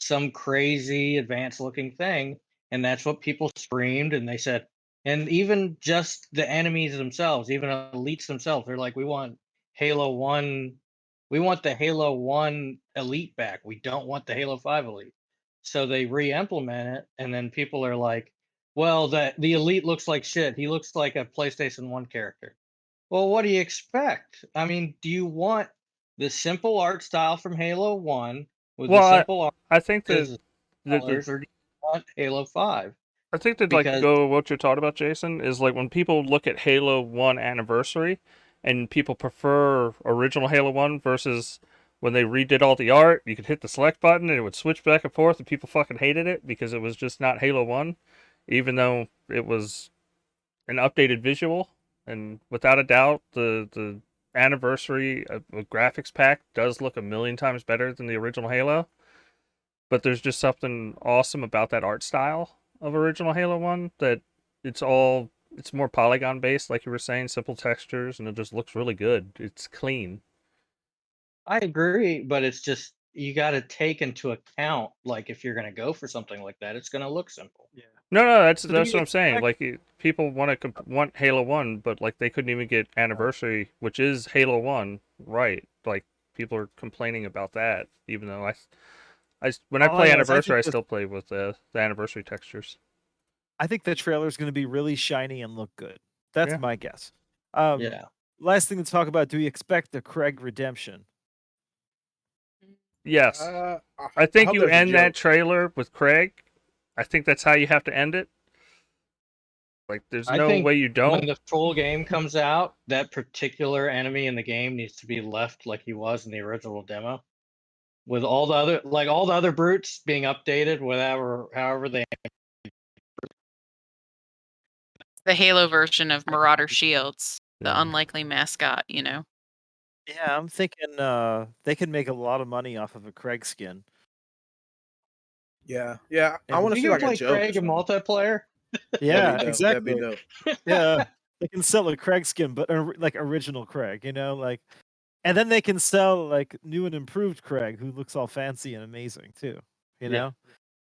some crazy advanced looking thing, and that's what people screamed and they said. And even just the enemies themselves, even elites themselves, they're like, we want Halo 1, we want the Halo 1 elite back. We don't want the Halo 5 elite. So they re-implement it, and then people are like, well, the elite looks like shit. He looks like a PlayStation 1 character. Well, what do you expect? I mean, do you want the simple art style from Halo 1 with the Well, simple art I think that as the colors, or do you want Halo 5? I think that, like, to Because go what you're talking about, Jason, is like when people look at Halo 1 Anniversary and people prefer original Halo 1 versus when they redid all the art, you could hit the select button and it would switch back and forth, and people fucking hated it because it was just not Halo 1, even though it was an updated visual. And without a doubt, the Anniversary graphics pack does look a million times better than the original Halo. But there's just something awesome about that art style of original Halo 1 that it's more polygon based, like you were saying, simple textures, and it just looks really good. It's clean. I agree, but it's just you got to take into account, like, if you're going to go for something like that, it's going to look simple. Yeah. No, that's So do that's we what I'm saying. expect- Like people want Halo 1, but like they couldn't even get Anniversary, which is Halo 1, right? Like people are complaining about that, even though when I All I play know is I Anniversary, I think still play with the Anniversary textures. I think the trailer is going to be really shiny and look good. That's Yeah. my guess. Yeah. Last thing to talk about: do we expect the Craig redemption? Yes. I I think hope you there's a end that joke. trailer with Craig. I think that's how you have to end it. Like, there's I no think way you when don't. the full game comes out, that particular enemy in the game needs to be left like he was in the original demo, with all the other brutes being updated, however they. The Halo version of Marauder Shields, the Yeah. unlikely mascot, you know? Yeah, I'm thinking they can make a lot of money off of a Craig skin. Yeah, I And want to You see can like a play joke or Craig in something. multiplayer. Yeah, That'd be exactly. dope. Yeah, they can sell a Craig skin, but like original Craig, you know, like, and then they can sell like new and improved Craig, who looks all fancy and amazing too. You Yeah. know,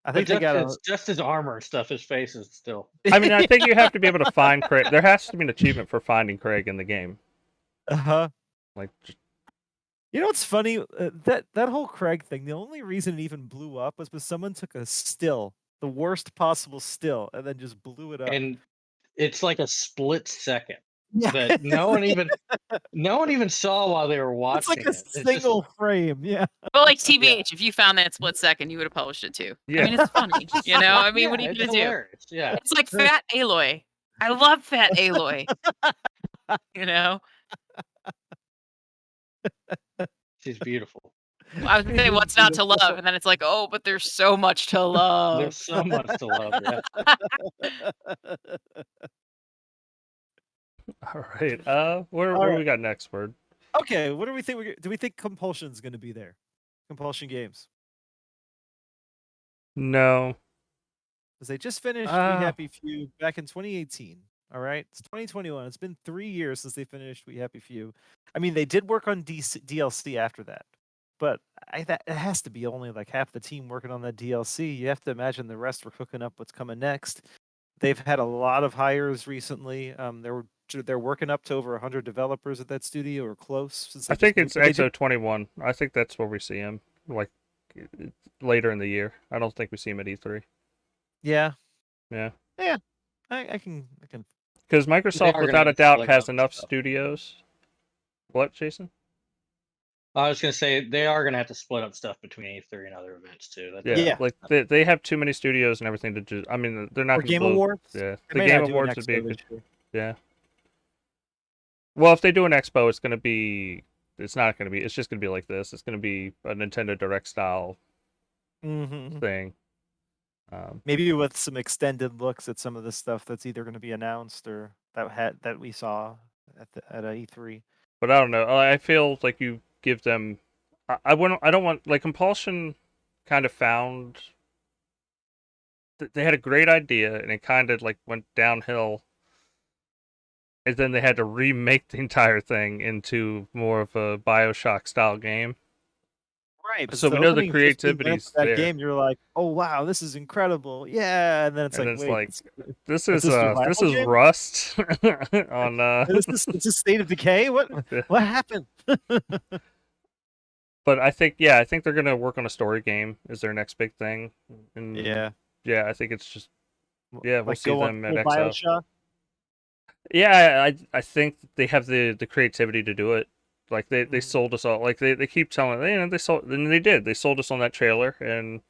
I But think they got it's just his armor and stuff. His face is still. I mean, I think you have to be able to find Craig. There has to be an achievement for finding Craig in the game. Like, You know what's funny? That whole Craig thing. The only reason it even blew up was because someone took a still, the worst possible still, and then just blew it up. And it's like a split second Yeah, that no one even saw while they were it's like watching a it. It's just single frame. Yeah. But like TBH, if you found that split second, you would have published it too. Yeah. I mean, it's funny, you know? I mean, what are you it's going to do? hilarious. Yeah. It's like Fat Aloy. I love Fat Aloy. You know? She's beautiful. I was going to say, what's not to love? And then it's like, oh, but there's so much to love. There's so much to love. Yeah. all right. What do we got next, Word? Okay, what do we think? Do we think Compulsion's going to be there? Compulsion Games? No. Because they just finished We Happy Few back in 2018. All right, it's 2021. It's been 3 years since they finished We Happy Few. I mean, they did work on DLC after that, but it has to be only like half the team working on that DLC. You have to imagine the rest were cooking up what's coming next. They've had a lot of hires recently. They're working up to over 100 developers at that studio, or close. Since I think it's XO21. I think that's where we see him, like later in the year. I don't think we see him at E3. Yeah. Yeah. Yeah. I can. Because They Microsoft, are gonna without a have to doubt, split has up enough stuff. studios. What, Jason? I was gonna say they are gonna have to split up stuff between E3 and other events too. That's Yeah, Yeah. like they have too many studios and everything to just. I mean, they're not Or gonna Game blow- Awards. Yeah, They the may Game not do an Awards would be a expo this good. year. Yeah. Well, if they do an expo, it's gonna be. It's not gonna be. It's just gonna be like this. It's gonna be a Nintendo Direct style thing. Maybe with some extended looks at some of the stuff that's either going to be announced or that we saw at E3. But I don't know. I feel like you give them. I don't want like Compulsion. Kind of found. They had a great idea and it kind of like went downhill. And then they had to remake the entire thing into more of a BioShock style game. Right. So we know the creativity's of that there. game. You're like, oh wow, this is incredible. Yeah, and then it's And like, it's wait, like, this it's is a survival game? Rust on It's a State of Decay. What happened? But I think they're gonna work on a story game is their next big thing. And Yeah. I think it's just we'll Like see go them on at full XO. BioShock. Yeah, I think they have the creativity to do it. Like they sold us all. Like they keep telling they sold, and they did. They sold us on that trailer, and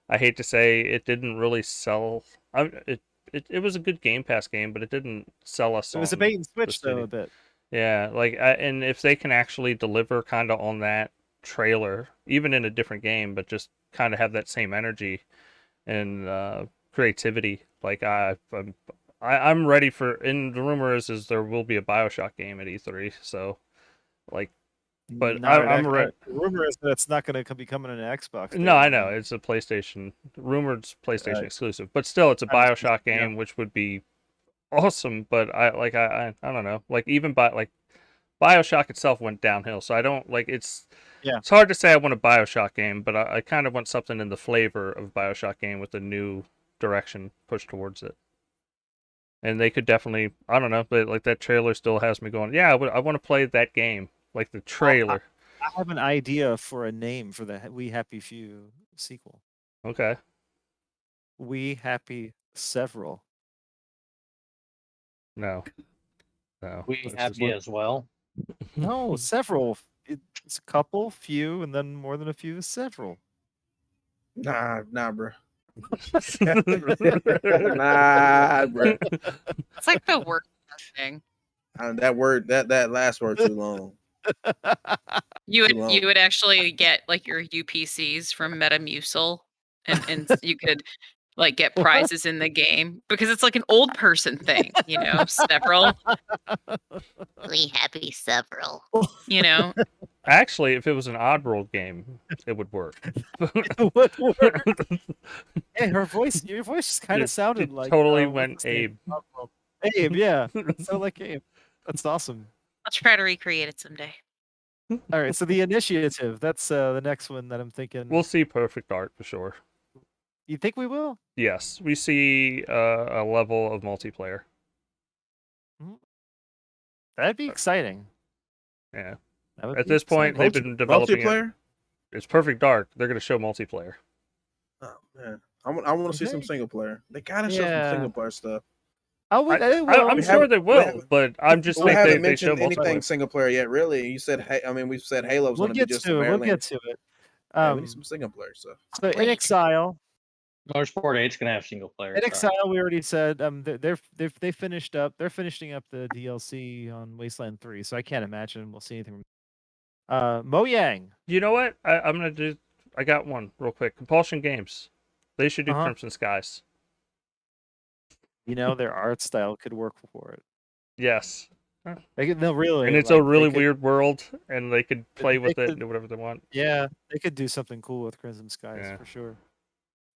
I hate to say it didn't really sell. It was a good Game Pass game, but it didn't sell us. It was a on bait and the switch though studio. a bit. Yeah, like and if they can actually deliver kind of on that trailer, even in a different game, but just kind of have that same energy and creativity, like I'm ready for. And the rumor is there will be a BioShock game at E3, so like, but I'm ready. The rumor is that it's not going to be coming in an Xbox. No, I know it's a PlayStation rumored PlayStation exclusive, but still, it's a BioShock game, which would be awesome. But I don't know, like even BioShock itself went downhill, so I don't like it's. Yeah. It's hard to say I want a BioShock game, but I kind of want something in the flavor of BioShock game with a new direction pushed towards it. And they could definitely, I don't know, but like that trailer still has me going, yeah, I want to play that game, like the trailer. I have an idea for a name for the We Happy Few sequel. Okay. We Happy Several. No. We Happy as well. No, several. It's a couple, few, and then more than a few is several. Nah, bro. Nah, bro. It's like the worst thing. That last word too long. You Wow. would actually get like your UPCs from Metamucil, and you could like get prizes in the game because it's like an old person thing, several. We happy several. Actually, if it was an Oddworld game, it would work. It would work. Hey, your voice just kind of sounded like totally went Abe. Abe, yeah. So like Abe. That's awesome. I'll try to recreate it someday. All right, so the initiative, that's the next one that I'm thinking. We'll see perfect art for sure. You think we will? Yes, we see a level of multiplayer. That'd be exciting. Yeah. At this point, they've been developing multiplayer. It's Perfect Dark. They're going to show multiplayer. Oh man, I want to see some single player. They gotta show some single player stuff. I'm sure they will, but I'm just we haven't they show mentioned anything multiplayer. single player yet. Really, you said we've said Halo's going to be just some We'll get to it. we need some single player stuff. So in Exile, Motorsport 8's gonna have single player. In Exile, we already said they finished up. They're finishing up the DLC on Wasteland 3, so I can't imagine we'll see anything. Mojang. You know what? I'm gonna do. I got one real quick. Compulsion Games. They should do Crimson Skies. Their art style could work for it. Yes, No, really, And it's like, a really they could, weird world, and they could play they with it could, and do whatever they want. yeah, they could do something cool with Crimson Skies Yeah. for sure.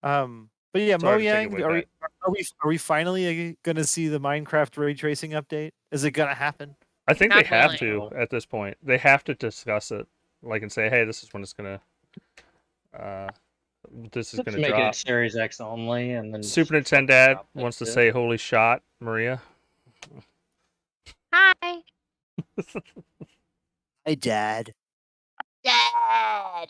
But yeah, Sorry to take Mojang, away are we finally gonna see the Minecraft ray tracing update? Is it gonna happen? I think God they have willing. to at this point. They have to discuss it, like, and say, hey, this is when it's gonna, this is Let's gonna make drop. it Series X only, and then Super just fucking Nintendo drop that wants to shit. say, holy shot, Maria. Hi. Hey, Dad. Dad.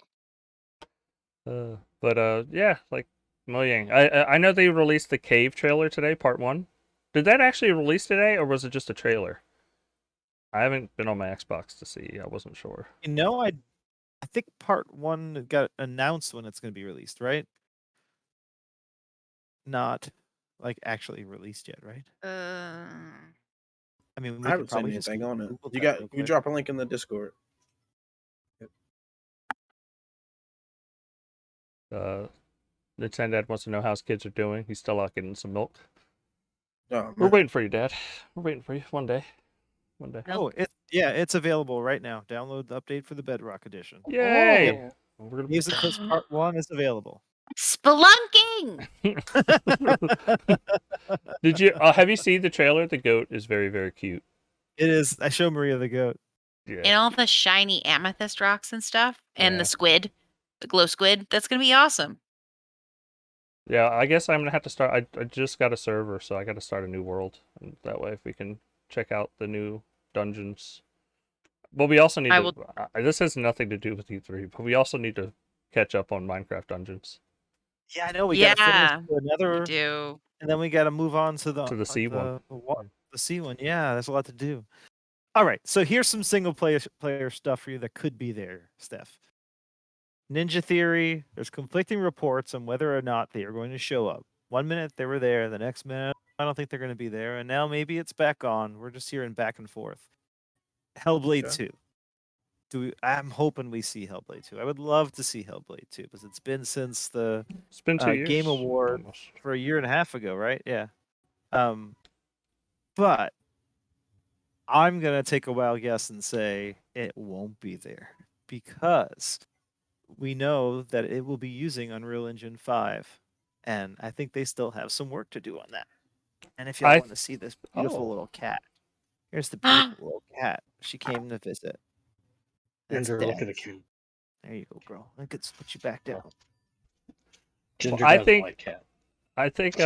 But yeah, like Mojang. I know they released the Cave trailer today, part 1. Did that actually release today, or was it just a trailer? I haven't been on my Xbox to see. I wasn't sure. You know, I think part 1 got announced when it's gonna be released, right? Not like actually released yet, right? I mean, we I could haven't seen probably just anything on it. Google You that got real you quick. drop a link in the Discord. Nintendo wants to know how his kids are doing. He's still out getting some milk. Oh, We're man. waiting for you, Dad. We're waiting for you. One day. Oh, it's available right now. Download the update for the Bedrock edition. Yay! Oh. We're gonna... Music Clips Part 1 is available. Spelunking. Did you have you seen the trailer? The goat is very, very cute. It is. I show Maria the goat. Yeah. And all the shiny amethyst rocks and stuff, and Yeah. the squid, the glow squid. That's gonna be awesome. Yeah, I guess I'm gonna have to start. I just got a server, so I got to start a new world, and that way, if we can check out the new dungeons. But we also need to. This has nothing to do with E3, but we also need to catch up on Minecraft dungeons. Yeah, I know. We got to Yeah, finish another, we do. and then we got to move on to the C one. The C one. Yeah, there's a lot to do. All right, so here's some single player stuff for you that could be there, Steph. Ninja Theory. There's conflicting reports on whether or not they are going to show up. 1 minute they were there, the next minute I don't think they're going to be there, and now maybe it's back on. We're just hearing back and forth. Hellblade 2. I'm hoping we see Hellblade 2. I would love to see Hellblade 2 because it's been since the It's been 2 years. Game Award almost. for a year and a half ago, right? Yeah. But I'm going to take a wild guess and say it won't be there because we know that it will be using Unreal Engine 5. And I think they still have some work to do on that. And if y'all want to see this beautiful little cat, here's the beautiful little cat. She came to visit. Ginger, look at the cat. There you go, girl. Look at put you back down. Ginger I doesn't think- like cat. I think,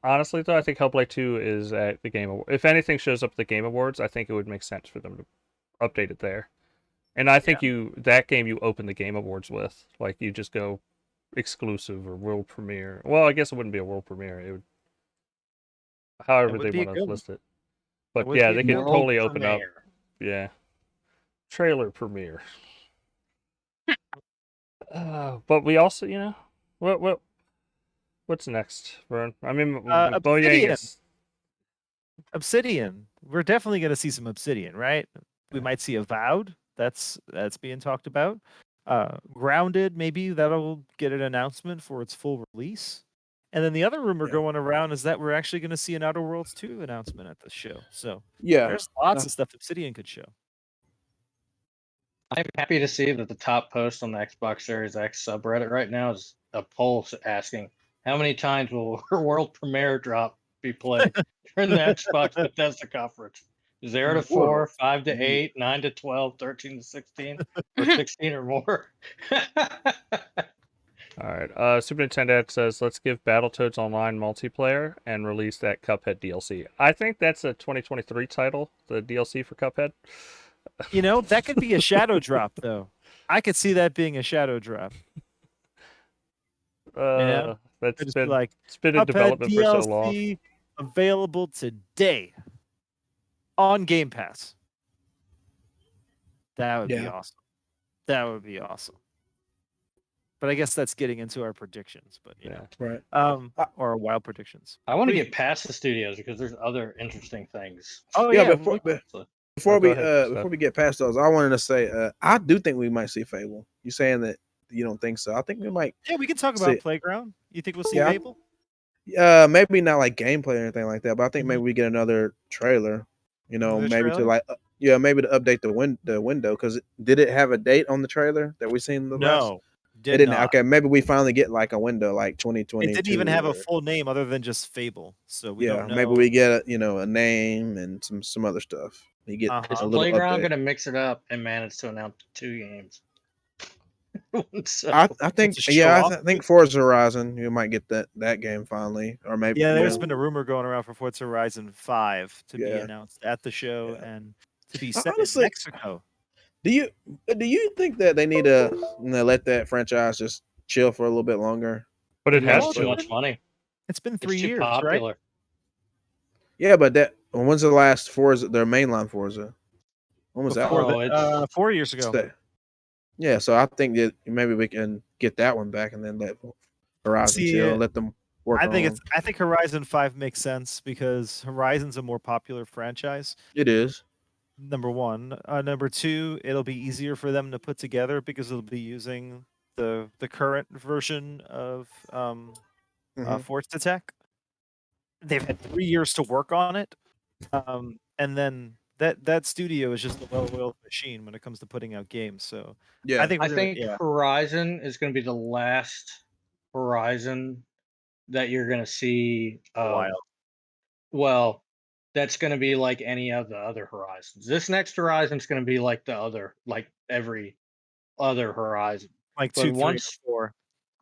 honestly, though, I think Hellblade 2 is at the Game Awards. If anything shows up at the Game Awards, I think it would make sense for them to update it there. And I think that game you open the Game Awards with, like you just go exclusive or world premiere. Well, I guess it wouldn't be a world premiere. It would, however would they be a want good to one. list it. But would yeah, be a they good could one. totally open up. Premiere. Yeah, trailer premiere. But we also, what's next, Vern? I mean, Mojang is. Obsidian. We're definitely going to see some Obsidian, right? We Yeah. might see Avowed. That's being talked about. Grounded, maybe that'll get an announcement for its full release. And then the other rumor going around is that we're actually going to see an Outer Worlds 2 announcement at the show. So there's lots of stuff Obsidian could show. I'm happy to see that the top post on the Xbox Series X subreddit right now is a poll asking how many times will world premiere drop be played during the Xbox Bethesda conference? 0 to 4, 5 to 8, 9 to 12, 13 to 16, or 16 or more. All right. Super Nintendo says, let's give Battletoads Online multiplayer and release that Cuphead DLC. I think that's a 2023 title, the DLC for Cuphead. That could be a shadow drop, though. I could see that being a shadow drop. That's been, like, it's been in Cuphead development for so long. DLC available today on Game Pass. That would be awesome. That would be awesome. But I guess that's getting into our predictions. But right. Or wild predictions. I want to get past the studios because there's other interesting things. Oh Yeah, yeah. before we get past those, I wanted to say I do think we might see Fable. You saying that you don't think so? I think we might. Yeah, we can talk about Playground. You think we'll see Fable? Maybe not like gameplay or anything like that, but I think maybe we get another trailer. You know, The maybe to trailer? like maybe to update the window because did it have a date on the trailer that we seen the last? No, It did didn't. not. Okay, maybe we finally get like a window like 2022. It didn't even have a or- full name other than just Fable, so we yeah, don't know. maybe we get a name and some other stuff. You get Uh-huh. Is a little Playground update. going to mix it up and manage to announce 2 games? So, I think It's a show-off. I think Forza Horizon you might get that game finally or maybe Yeah, there's been a rumor going around for Forza Horizon 5 to be Yeah. announced at the show Yeah. and to be set Honestly, in Mexico. Do you think that they need to let that franchise just chill for a little bit longer? But it it has costs too to. much money. It's been It's 3 too years, right? popular. Yeah, but when's the last Forza, their mainline Forza? When was that? Before Oh, the, 4 years ago. Yeah, so I think that maybe we can get that one back and then let Horizon See, chill, let them work I think on. I think Horizon 5 makes sense because Horizon's a more popular franchise. It is. Number 1, number 2, it'll be easier for them to put together because they'll be using the current version of Mhm. Forza Tech. They've had 3 years to work on it, and then that studio is just a well-oiled machine when it comes to putting out games. So Yeah, I think I we're gonna, think Horizon is going to be the last Horizon that you're going to see. a while. Well, that's going to be like any of the other Horizons. This next Horizon is going to be like every other Horizon. Like But 2, 3, or once, 4.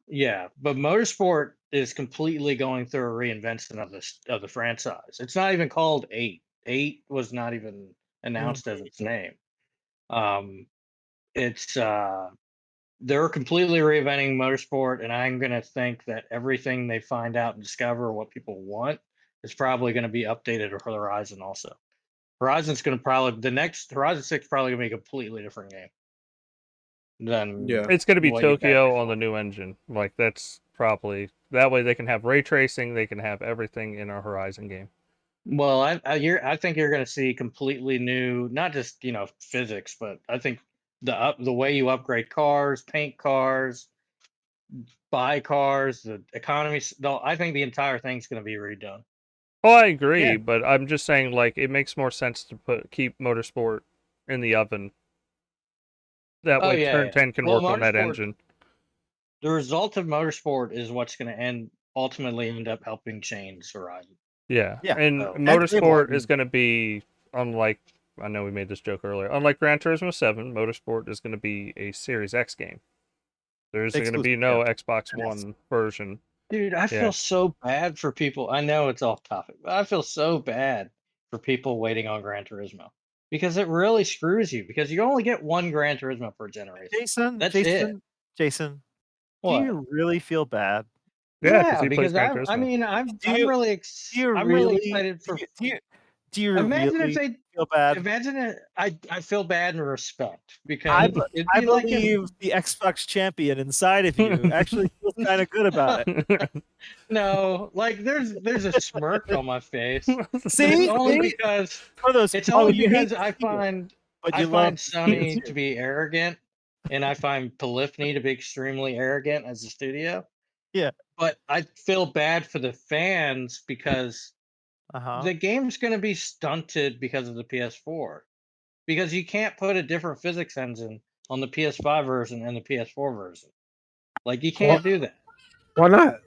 yeah, but Motorsport is completely going through a reinvention of the franchise. It's not even called 8. 8 was not even announced as its name. It's they're completely reinventing motorsport, and I'm going to think that everything they find out and discover what people want is probably going to be updated or Horizon also. Horizon's going to probably the next Horizon 6 probably going to be a completely different game than Yeah. It's going to be what you've had Tokyo on before. the new engine. Like that's probably that way they can have ray tracing. They can have everything in a Horizon game. Well, I think you're going to see completely new, not just physics, but I think the way you upgrade cars, paint cars, buy cars, the economy. I think the entire thing's going to be redone. Oh, I agree, Yeah. but I'm just saying like it makes more sense to keep Motorsport in the oven. That Oh way, yeah, Turn yeah. 10 can Well, work on that Motorsport, engine. the result of Motorsport is what's going to ultimately end up helping change Horizon. Yeah, Yeah. and So- And Fable, Motorsport I is going to be unlike. I know we made this joke earlier. Unlike Gran Turismo 7, Motorsport is going to be a Series X game. There's going to be Exclusive, no yeah. Xbox Yes. One version. Dude, I Yeah. feel so bad for people. I know it's off topic, but I feel so bad for people waiting on Gran Turismo because it really screws you because you only get one Gran Turismo per generation. Jason, That's it. Jason, do What? you really feel bad? Yeah, because he because plays Gran I Turismo. mean, Do you- really Do you I'm really really excited for. do you Imagine really if they feel bad? imagine it. I feel bad and respect because I it'd I be like if believe the Xbox champion inside of you actually feels kind of good about it. no, like there's a smirk on my face. But See? it's only See? because For those, it's only you hate because I to see it, find but I you love find to see it Sony too. to be arrogant, and I find Polyphony to be extremely arrogant as a studio. Yeah. But I feel bad for the fans because Uh-huh. the game's going to be stunted because of the PS4. Because you can't put a different physics engine on the PS5 version and the PS4 version. Like you can't do that. Why not?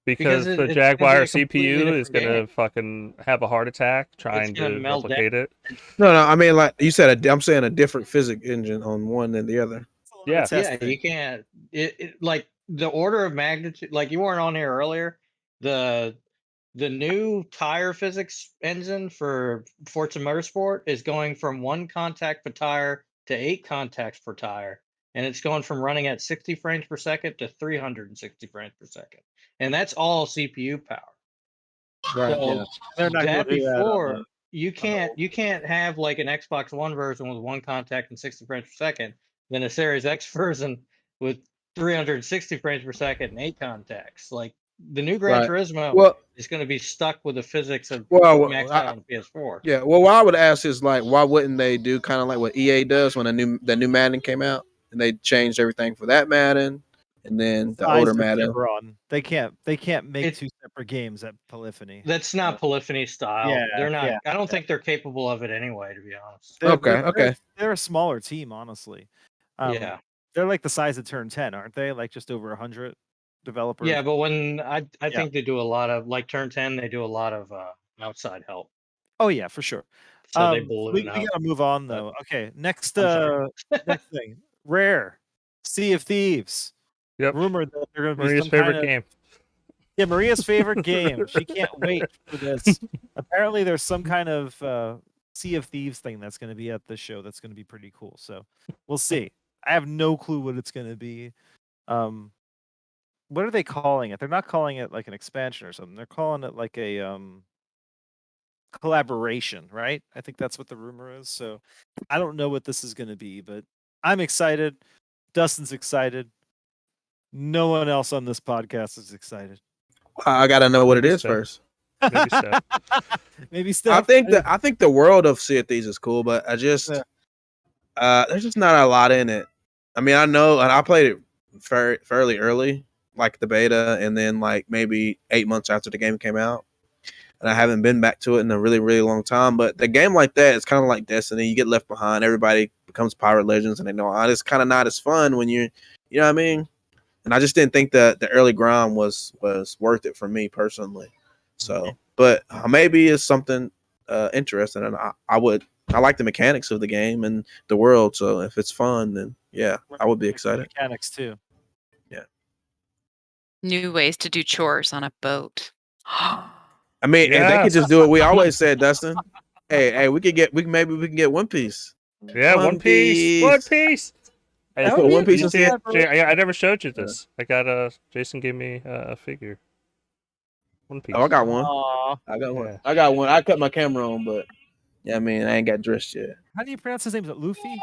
because Because the it's gonna be Jaguar a completely CPU is different gonna game. fucking have a heart attack trying gonna to melt down. replicate it. No, I mean like you said. I'm saying a different physics engine on one than the other. It's a lot of Yeah. Yeah, testing. you can't. Like the order of magnitude. Like you weren't on here earlier. The new tire physics engine for Forza Motorsport is going from 1 contact per tire to 8 contacts per tire, and it's going from running at 60 frames per second to 360 frames per second, and that's all CPU power. Right. So Yeah. They're not that gonna do that on before the you can't have like an Xbox One version with 1 contact and 60 frames per second, then a Series X version with 360 frames per second and 8 contacts. Like the new Gran Right. Turismo Well, is going to be stuck with the physics of maxed out on the PS4. yeah. Well, what I would ask is like, why wouldn't they do kind of like what EA does when the new Madden came out and they changed everything for that Madden? and then the Eyes older are Madden. never on. They can't make It- two separate games at Polyphony. That's not Polyphony style. Yeah, They're not. yeah. I don't think they're capable of it anyway, to be honest. Okay. They're a smaller team, honestly. Yeah. They're like the size of Turn 10, aren't they? Like just over 100 developers. Yeah, but when I think they do a lot of like Turn 10, they do a lot of outside help. Oh yeah, for sure. So they we balloon up. gotta move on but- though. Okay, next I'm sorry. next thing. Rare. Sea of Thieves. Yep. Rumored that they're gonna be Maria's some favorite kind of, game. Yeah, Maria's favorite game. She can't wait for this. Apparently there's some kind of Sea of Thieves thing that's gonna be at the show that's gonna be pretty cool. So we'll see. I have no clue what it's gonna be. What are they calling it? They're not calling it like an expansion or something. They're calling it like a collaboration, right? I think that's what the rumor is. So I don't know what this is going to be, but I'm excited. Dustin's excited. No one else on this podcast is excited. I gotta know what it Maybe is Steph. first. Maybe Steph. Maybe Steph. I think the world of Sea of Thieves is cool, but I just there's just not a lot in it. I mean, I know, and I played it fairly early, like the beta, and then like maybe 8 months after the game came out, and I haven't been back to it in a really, really long time. But the game like that, it's kind of like Destiny. You get left behind. Everybody becomes pirate legends, and they know it's kind of not as fun when you know what I mean. And I just didn't think that the early grind was worth it for me personally. So, but maybe it's something interesting, and I like the mechanics of the game and the world. So if it's fun, then yeah, I would be excited. Mechanics too. New ways to do chores on a boat. I mean, if they could Yes. just do it, we always said, Dustin. Hey, maybe we can get One Piece. Yeah, One Piece. One Piece. Hey, That's what One Piece you is. see it? I never showed you this. I got Jason gave me a figure. One Piece. Oh, I got one. Aw. I got one. Yeah. I got one. I cut my camera on, but yeah, I mean, I ain't got dressed yet. How do you pronounce his name? Is it Luffy?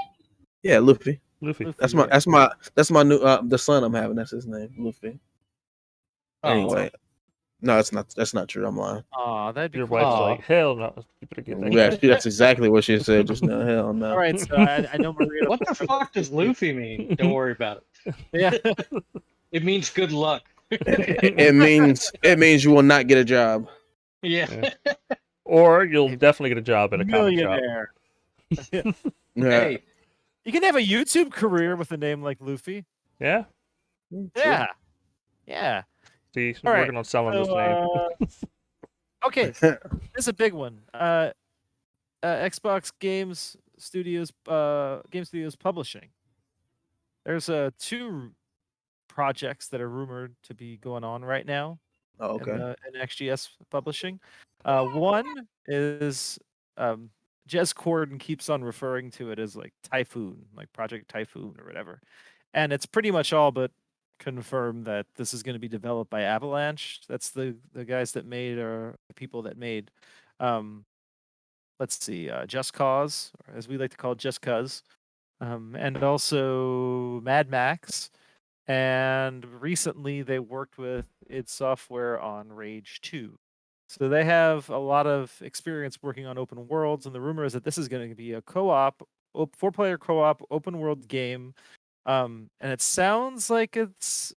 Yeah, Luffy. Luffy. That's yeah. my new the son I'm having. That's his name, Luffy. Oh, Anyway, no, that's not true. I'm lying. Aw, that'd be Your cool. wife's Aw. like, hell no. You better get that. Yeah, that's exactly what she said just now. Hell no. All right, so I know Maria. What the fuck does Luffy mean? Don't worry about it. Yeah. It means good luck. it means you will not get a job. Yeah. Or you'll definitely get a job at a comic shop. Millionaire. Yeah. Hey, You can have a YouTube career with a name like Luffy. Yeah. Yeah. Yeah. See, All right, working on selling this name. Okay, this is a big one. Xbox Game Studios Publishing. There's two projects that are rumored to be going on right now. Oh, okay. In XGS Publishing. One is Jez Corden keeps on referring to it as like Typhoon, like Project Typhoon or whatever. And it's pretty much all but confirmed that this is going to be developed by Avalanche. That's the guys that made, or the people that made let's see, Just Cause, or as we like to call it, Just Cause. And also Mad Max. And recently they worked with id Software on Rage 2. So they have a lot of experience working on open worlds, and the rumor is that this is going to be a co-op, 4-player co-op open world game. And it sounds like it's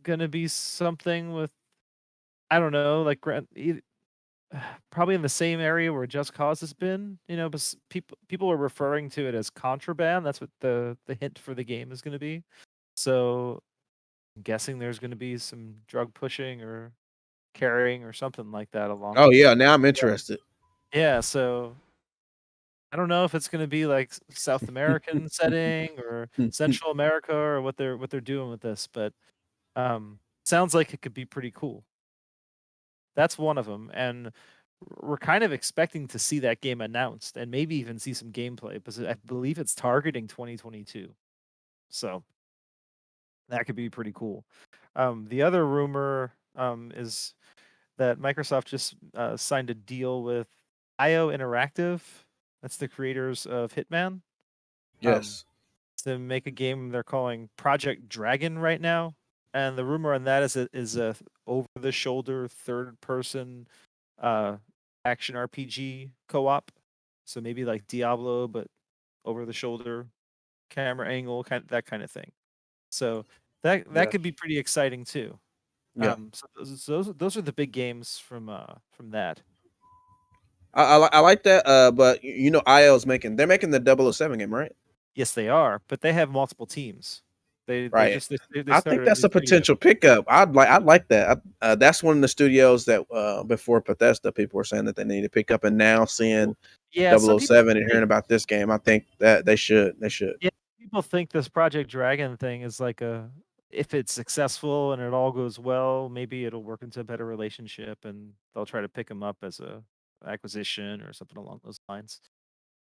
going to be something with, I don't know, like probably in the same area where Just Cause has been, but people are referring to it as Contraband. That's what the hint for the game is going to be. So I'm guessing there's going to be some drug pushing or carrying or something like that along. Oh yeah, now I'm interested. Yeah, so I don't know if it's going to be like South American setting or Central America or what they're doing with this, but sounds like it could be pretty cool. That's one of them, and we're kind of expecting to see that game announced and maybe even see some gameplay, because I believe it's targeting 2022. So that could be pretty cool. The other rumor is that Microsoft just signed a deal with IO Interactive. That's the creators of Hitman. Yes. To make a game they're calling Project Dragon right now. And the rumor on that is a over-the-shoulder third-person action RPG co-op. So maybe like Diablo, but over-the-shoulder camera angle, that kind of thing. So That Yeah. could be pretty exciting too. Yeah. So those are the big games from that. I like that. But you know, IL's they're making the 007 game, right? Yes, they are, but they have multiple teams. They Right. just they I started think that's new a studio. potential pickup. I'd like that. That's one of the studios that before Bethesda people were saying that they need to pick up, and now seeing Yeah, some people 007 and hearing about this game, I think that they should. Yeah, people think this Project Dragon thing is like if it's successful and it all goes well, maybe it'll work into a better relationship and they'll try to pick them up as a acquisition or something along those lines.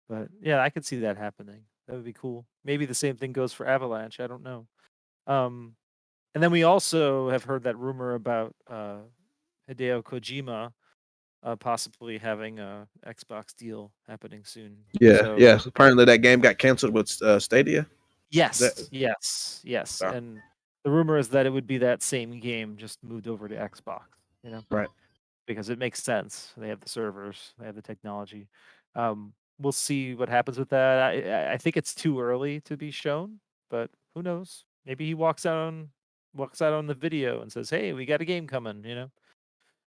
But yeah, I could see that happening. That would be cool. Maybe the same thing goes for Avalanche. I don't know. And then we also have heard that rumor about Hideo Kojima possibly having a Xbox deal happening soon. Yeah, So yeah. Apparently, that game got canceled with Stadia. yes, yes. Wow. And the rumor is that it would be that same game just moved over to Xbox, Right. because it makes sense. They have the servers, they have the technology. We'll see what happens with that. I think it's too early to be shown, but who knows? Maybe he walks out on the video and says, "Hey, we got a game coming,"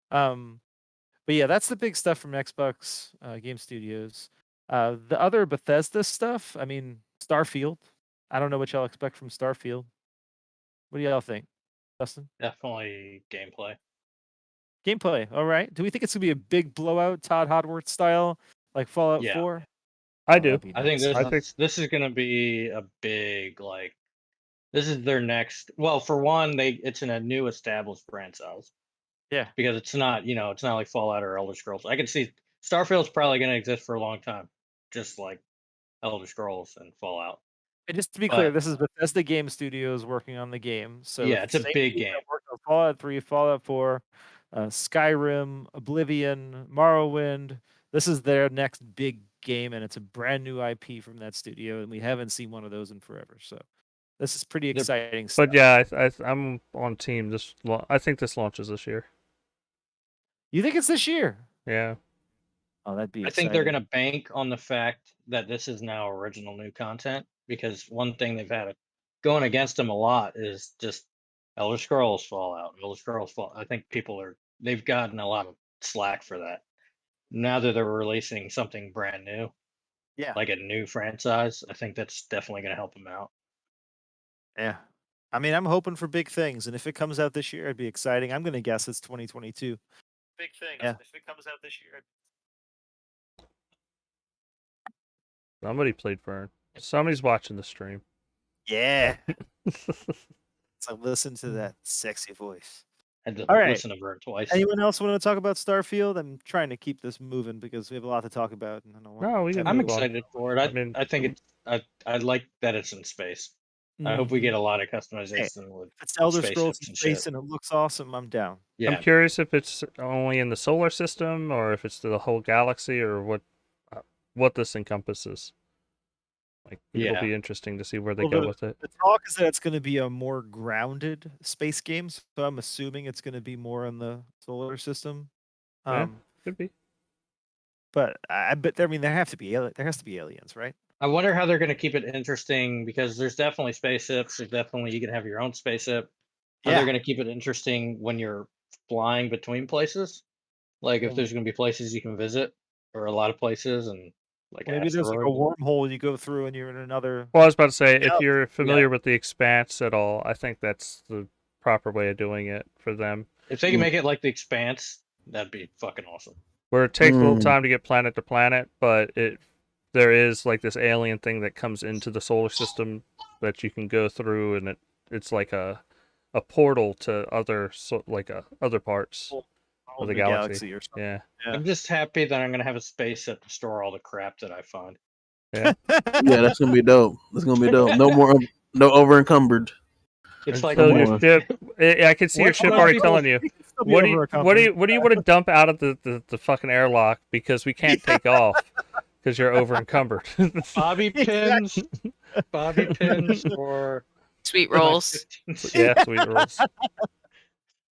But yeah, that's the big stuff from Xbox Game Studios. The other Bethesda stuff, I mean, Starfield. I don't know what y'all expect from Starfield. What do y'all think, Dustin? Definitely gameplay. Gameplay, all right. Do we think it's gonna be a big blowout, Todd Hogwarts style, like Fallout Yeah. 4? I Oh, do. that'd be I think nice. I think this is gonna be a big this is their next. Well, for one, it's in a new established franchise Yeah. because it's not it's not like Fallout or Elder Scrolls. I can see Starfield's probably gonna exist for a long time, just like Elder Scrolls and Fallout. And just to be clear, But this is Bethesda Game Studios working on the game. So yeah, it's it's the a same big team game. that worked on Fallout 3, Fallout 4, Skyrim, Oblivion, Morrowind. This is their next big game, and it's a brand new IP from that studio, and we haven't seen one of those in forever. So this is pretty They're- exciting stuff. But yeah, I'm on team. I think this launches this year. You think it's this year? Yeah. Oh, that'd be I exciting. think they're gonna bank on the fact that this is now original new content, because one thing they've had going against them a lot is just Elder Scrolls Fallout. Elder Scrolls Fallout. I think they've gotten a lot of slack for that. Now that they're releasing something brand new, Yeah. like a new franchise, I think that's definitely going to help them out. Yeah. I mean, I'm hoping for big things, and if it comes out this year, it'd be exciting. I'm gonna guess it's 2022. Big things. Yeah. If it comes out this year. Somebody played Vern. Somebody's watching the stream. Yeah. So listen to that sexy voice. I had to All right. listen to Vern twice. Anyone else want to talk about Starfield? I'm trying to keep this moving because we have a lot to talk about. And I don't want No, we can I'm move on. excited for it. I mean, I think I like that it's in space. I hope we get a lot of customization with If it's Elder Scrolls spaceships in and space shit. and it looks awesome, I'm down. Yeah, I'm curious if it's only in the solar system or if it's the whole galaxy or what this encompasses. Like, it'll Yeah. be interesting to see where they Well, go with it. The talk is that it's going to be a more grounded space game, so I'm assuming it's going to be more in the solar system. Yeah. Could be. But I mean, there has to be aliens, right? I wonder how they're going to keep it interesting, because there's definitely spaceships. There's definitely, you can have your own spaceship. How they're going to keep it interesting when you're flying between places. Like if there's going to be places you can visit, or a lot of places, and like Maybe there's like a asteroids. wormhole you go through and you're in another. Well, I was about to say, if Yeah. you're familiar with the Expanse at all, I think that's the proper way of doing it for them. If they can make it like the Expanse, that'd be fucking awesome. Where it takes a little time to get planet to planet, but there is like this alien thing that comes into the solar system that you can go through, and it's like a portal to other other parts of the galaxy. or something. Yeah. I'm just happy that I'm gonna have a spaceship to store all the crap that I find. Yeah, that's gonna be dope. That's gonna be dope. No over encumbered. It's like So Come your on. ship, I can see your ship already telling you, what do you want to dump out of the fucking airlock, because we can't take off because you're over encumbered. bobby pins, or Sweet rolls. Yeah, sweet rolls.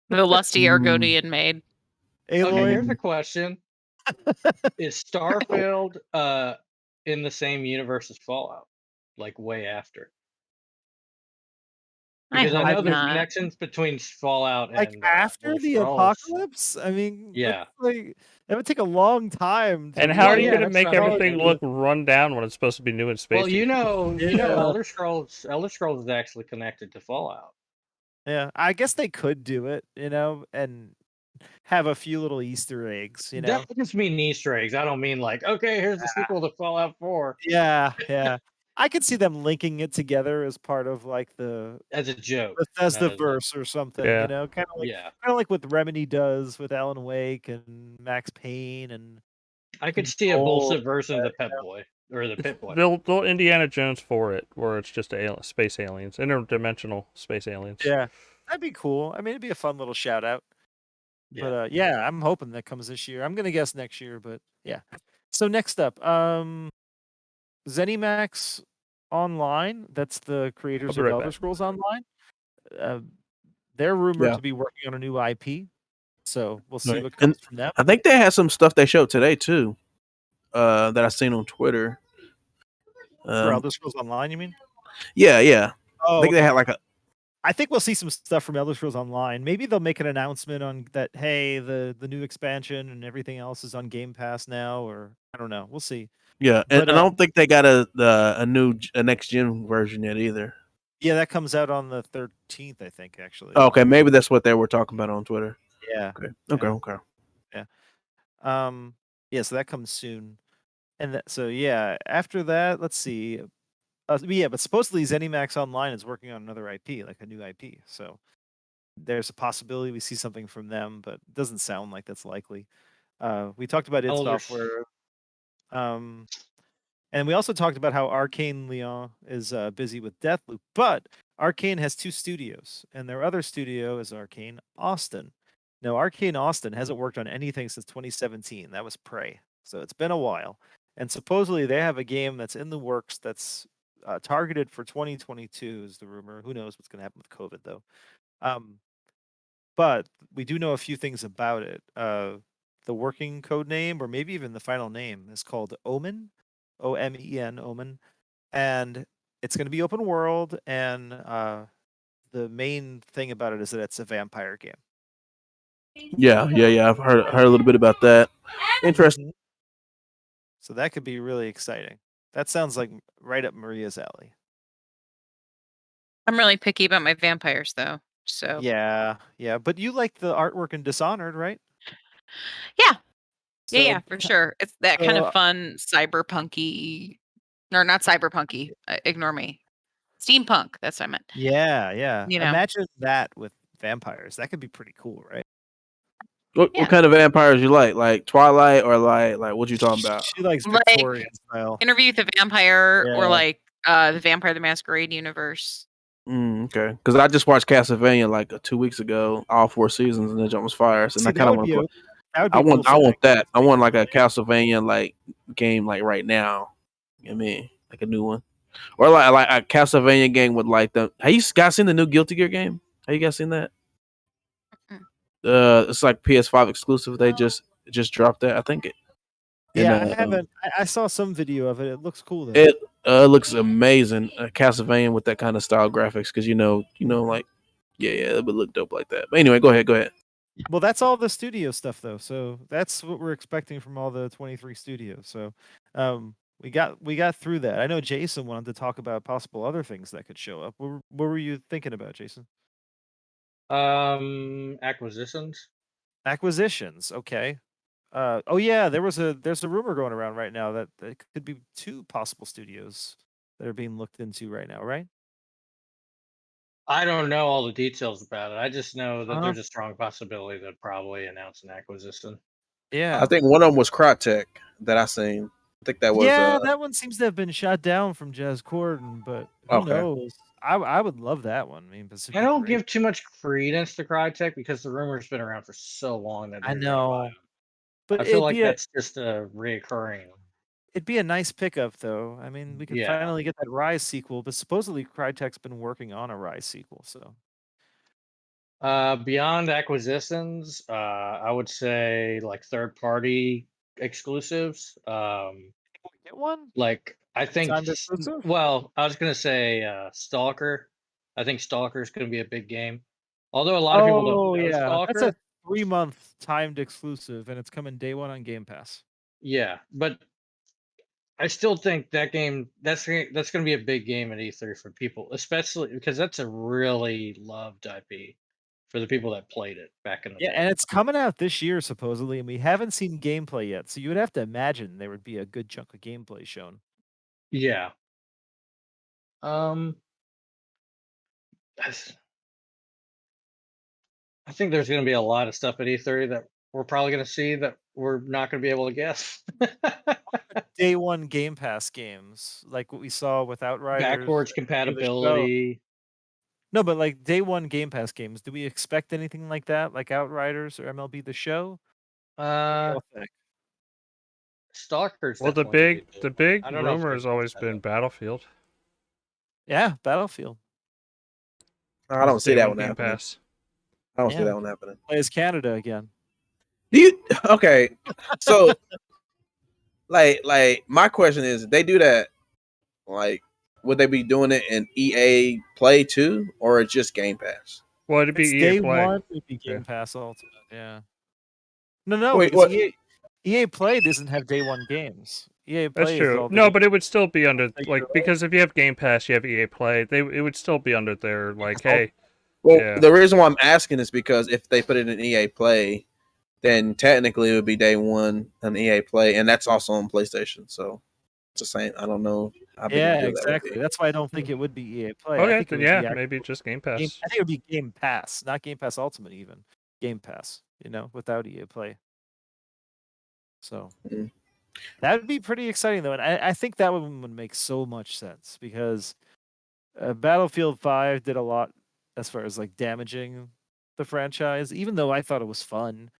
The lusty Argonian maid. Okay, here's a question: is Starfield in the same universe as Fallout, like way after? Because I hope know there's not. connections between Fallout Like and after Elder the Scrolls. apocalypse, I mean, Yeah. like that would take a long time. And how Well, are you yeah, going to that's make what I mean. everything look run down when it's supposed to be new and spacey? Well, you know, Yeah. Elder Scrolls is actually connected to Fallout. Yeah, I guess they could do it, and have a few little Easter eggs, That just mean Easter eggs. I don't mean like, okay, here's the sequel to Fallout 4 Yeah. I could see them linking it together as part of like the as a joke. Bethesda not as a- verse or something, Yeah. kind of yeah, like what Remedy does with Alan Wake and Max Payne and I could see a Control. bullshit version of the Pet Boy or the Pit Boy. They'll Indiana Jones for it, where it's just space aliens, interdimensional space aliens. Yeah, that'd be cool. I mean, it'd be a fun little shout out. Yeah. But yeah, I'm hoping that comes this year. I'm gonna guess next year, but yeah. So next up, ZeniMax Online. That's the creators be of right Elder back. Scrolls Online. They're rumored Yeah. to be working on a new IP, so we'll see Right. what comes from them. I think they had some stuff they showed today too, that I seen on Twitter. For Elder Scrolls Online, you mean? Yeah. I Oh, think they had like a. I think we'll see some stuff from Elder Scrolls Online. Maybe they'll make an announcement on that. Hey, the new expansion and everything else is on Game Pass now, or I don't know. We'll see. Yeah, But, and I don't think they got a next gen version yet either. Yeah, that comes out on the 13th, I think. Actually. Okay, maybe that's what they were talking about on Twitter. Yeah. Okay. Yeah. So that comes soon, and so yeah. After that, let's see. But supposedly ZeniMax Online is working on another IP, like a new IP. So there's a possibility we see something from them, but it doesn't sound like that's likely. We talked about id Elder- Software, and we also talked about how Arcane Lyon is busy with Deathloop, but Arcane has 2 studios, and their other studio is Arcane Austin. Now, Arcane Austin hasn't worked on anything since 2017. That was Prey, so it's been a while. And supposedly they have a game that's in the works that's targeted for 2022 is the rumor. Who knows what's going to happen with COVID though. But we do know a few things about it. The working code name, or maybe even the final name, is called Omen, Omen, Omen, and it's going to be open world. And the main thing about it is that it's a vampire game. Yeah. I've heard a little bit about that. Interesting. So that could be really exciting. That sounds like right up Maria's alley. I'm really picky about my vampires, though. So Yeah. But you like the artwork in Dishonored, right? yeah, So, yeah, for sure. It's that kind so- of fun cyberpunky, or not cyberpunky. Ignore me. Steampunk. That's what I meant. Yeah. You know. Imagine that with vampires. That could be pretty cool, right? What kind of vampires you like? Like Twilight or like what you talking about? She likes Like, Victorian style. Interview with the Vampire, or Yeah. like the Vampire the Masquerade universe. Okay, because I just watched Castlevania like 2 weeks ago, all 4 seasons, and the jump was fire. So See, I that kind of would want be to. a- that would be I a want cool setting. that. I want like a Castlevania like game like right now. I mean, like a new one, or like a Castlevania game with like the. Have you guys seen the new Guilty Gear game? Have you guys seen that? It's like PS5 exclusive. They just dropped that. I think it. Yeah, and, I haven't. I saw some video of it. It looks cool though. It looks amazing. Castlevania with that kind of style graphics, because like, yeah, it would look dope like that. But anyway, go ahead. Well, that's all the studio stuff though. So that's what we're expecting from all the 23 studios. So we got through that. I know Jason wanted to talk about possible other things that could show up. What were you thinking about, Jason? Acquisitions. Acquisitions. Okay. Oh yeah, there's a rumor going around right now that there could be 2 possible studios that are being looked into right now, right? I don't know all the details about it. I just know that Uh-huh. there's a strong possibility they'll probably announce an acquisition. Yeah. I think one of them was Crytek that I seen. I think that was. Yeah, that one seems to have been shot down from Jazz Corden, but who Okay. knows? I would love that one. I mean, Pacific I don't Rim. give too much credence to Crytek because the rumor's been around for so long that I they're gonna buy know, 'em. but I feel like that's just a reoccurring. it'd be a nice pickup, though. I mean, we could Yeah. finally get that Rise sequel, but supposedly Crytek's been working on a Rise sequel. So Beyond acquisitions, I would say like third-party exclusives. can we get one? Like I think. Timed exclusive? Well, I was gonna say Stalker. I think Stalker is going to be a big game. Although a lot of people don't Oh know yeah, that's Stalker. a 3-month timed exclusive, and it's coming day one on Game Pass. Yeah, but I still think that game that's going to be a big game at E3 for people, especially because that's a really loved IP for the people that played it back in the Yeah, day. and it's coming out this year supposedly, and we haven't seen gameplay yet. So you would have to imagine there would be a good chunk of gameplay shown. Yeah. That's- I think there's going to be a lot of stuff at E3 that we're probably going to see that we're not going to be able to guess. Day one Game Pass games, like what we saw with Outriders. Backwards MLB The Show. compatibility. No, but like day one Game Pass games, do we expect anything like that, like Outriders or MLB The Show? What do y'all think? Stalker's Well, the definitely gonna be big big. I don't know if rumor they're has gonna always set been up. Battlefield. Yeah, Battlefield. I don't as see day that one one Game happening. Pass. I don't see Yeah. that one happening. Play as Canada again. Do you? Okay, so like my question is, if they do that, like, would they be doing it in EA Play too, or it's just Game Pass? Well, it'd be It's EA day Play. one, it'd be Yeah. Game Pass Ultimate. Yeah. No, Wait, because what? EA Play doesn't have day one games. EA That's Play is true. all No, the but it would still be under Like, like you're right. because if you have Game Pass, you have EA Play. It would still be under their like, hey, Well, yeah. the reason why I'm asking is because if they put it in EA Play, then technically it would be day one on EA Play, and that's also on PlayStation. So it's the same. I don't know how big of a Yeah, deal that would exactly. be. That's why I don't think it would be EA Play. I Okay, think it then would yeah, be maybe just Game I Pass. think it would be Game Pass, not Game Pass Ultimate even. Game Pass, without EA Play. So Mhm. that would be pretty exciting though, and I think that one would make so much sense because Battlefield 5 did a lot as far as like damaging the franchise, even though I thought it was fun.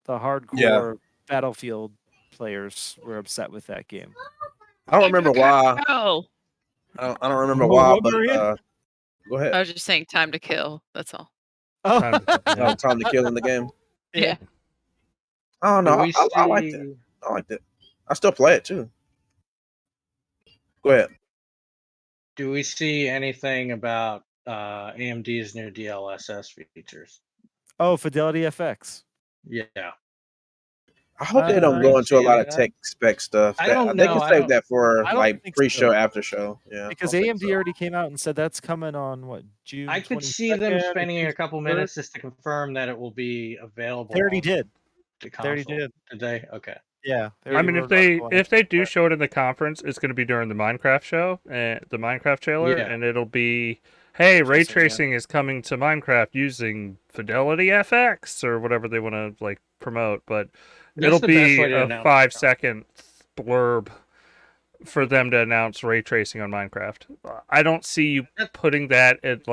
The hardcore Battlefield players were upset with that game. I don't remember why. Oh, I don't remember What- why, what, but Maria? go ahead. I was just saying time to kill. That's all. Oh, Time to- yeah. Time to kill in the game. Yeah. I don't know. Do we I liked it. see? I liked it. I still play it too. Go ahead. Do we see anything about AMD's new DLSS features? Oh, Fidelity FX. Yeah. I hope they I don't don't go into a see lot any of of that. tech spec stuff. I don't They know, can I save don't- that for I don't like think pre-show, so. after show. Yeah, Because I don't think AMD so. already came out and said that's coming on what, June I could see them 22nd or spending a June couple 23rd? minutes just to confirm that it will be available. They already on did. The They already console. did. Did they? Okay. Yeah. they I already mean, wrote an article on if they do it. show it in the conference, it's going to be during the Minecraft show, the Minecraft trailer, Yeah. and it'll be, hey, ray Tracing, yeah. tracing is coming to Minecraft using Fidelity FX or whatever they want to like promote, but That's it'll the best be way to a announce 5-second blurb for them to announce ray tracing on Minecraft. I don't see you putting that at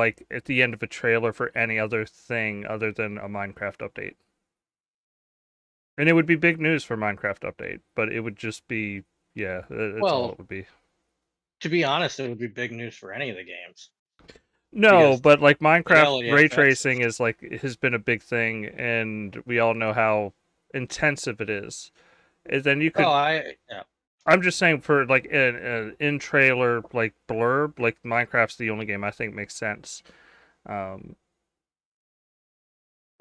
the end of a trailer for any other thing other than a Minecraft update. And it would be big news for Minecraft update, but it would just be, yeah, that's all Well, it would be. To be honest, it would be big news for any of the games. No, because but like Minecraft Fidelity ray FX tracing is has been a big thing, and we all know how intensive it is. And then you could. Yeah. I'm just saying for like an in trailer like blurb, like Minecraft's the only game I think makes sense.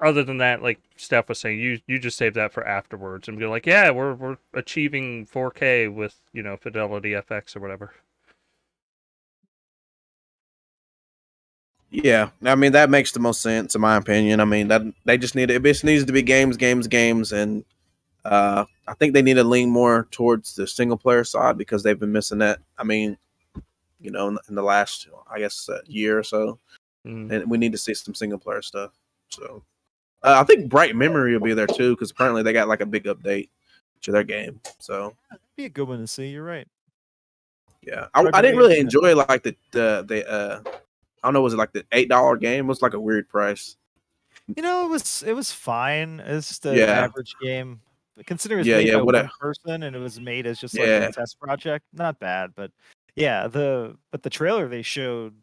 Other than that, like Steph was saying, you just save that for afterwards and be like, yeah, we're achieving 4K with Fidelity FX or whatever. Yeah, I mean that makes the most sense in my opinion. I mean that they just need it just needs to be games, and I think they need to lean more towards the single player side because they've been missing that. I mean, in the last I guess year or so, and we need to see some single player stuff. So I think Bright Memory will be there too because apparently they got like a big update to their game. So That'd be a good one to see. You're right. yeah, I didn't really enjoy like the I don't know, was it like the $8 game? It was like a weird price. It was fine. It's just an Yeah. average game. But considering it was Yeah, made yeah, by what one person and it was made as just like Yeah. a test project, not bad. But yeah, the trailer they showed,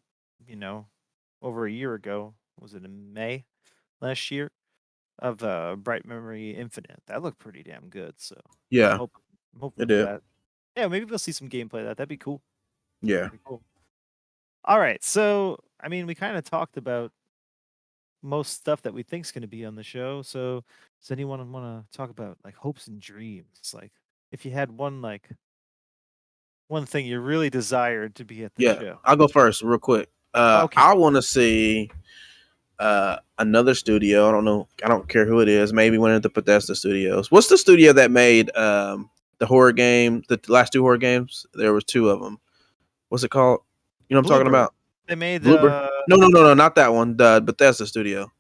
over a year ago, was it in May last year, of Bright Memory Infinite? That looked pretty damn good. So Yeah, I'm hoping it did. that. Yeah, maybe we'll see some gameplay of that. That'd be cool. Yeah. That'd be cool. All right. So, I mean, we kind of talked about most stuff that we think is going to be on the show. So, does anyone want to talk about like hopes and dreams? Like, if you had one thing you really desired to be at the Yeah, show. I'll go first, real quick. Okay. I want to see another studio. I don't know. I don't care who it is. Maybe one of the Bethesda studios. What's the studio that made the horror game? The last 2 horror games. There was 2 of them. What's it called? You know what I'm talking Bluebird. about? They made Bloober? No, not that one. The Bethesda studio. Jesus,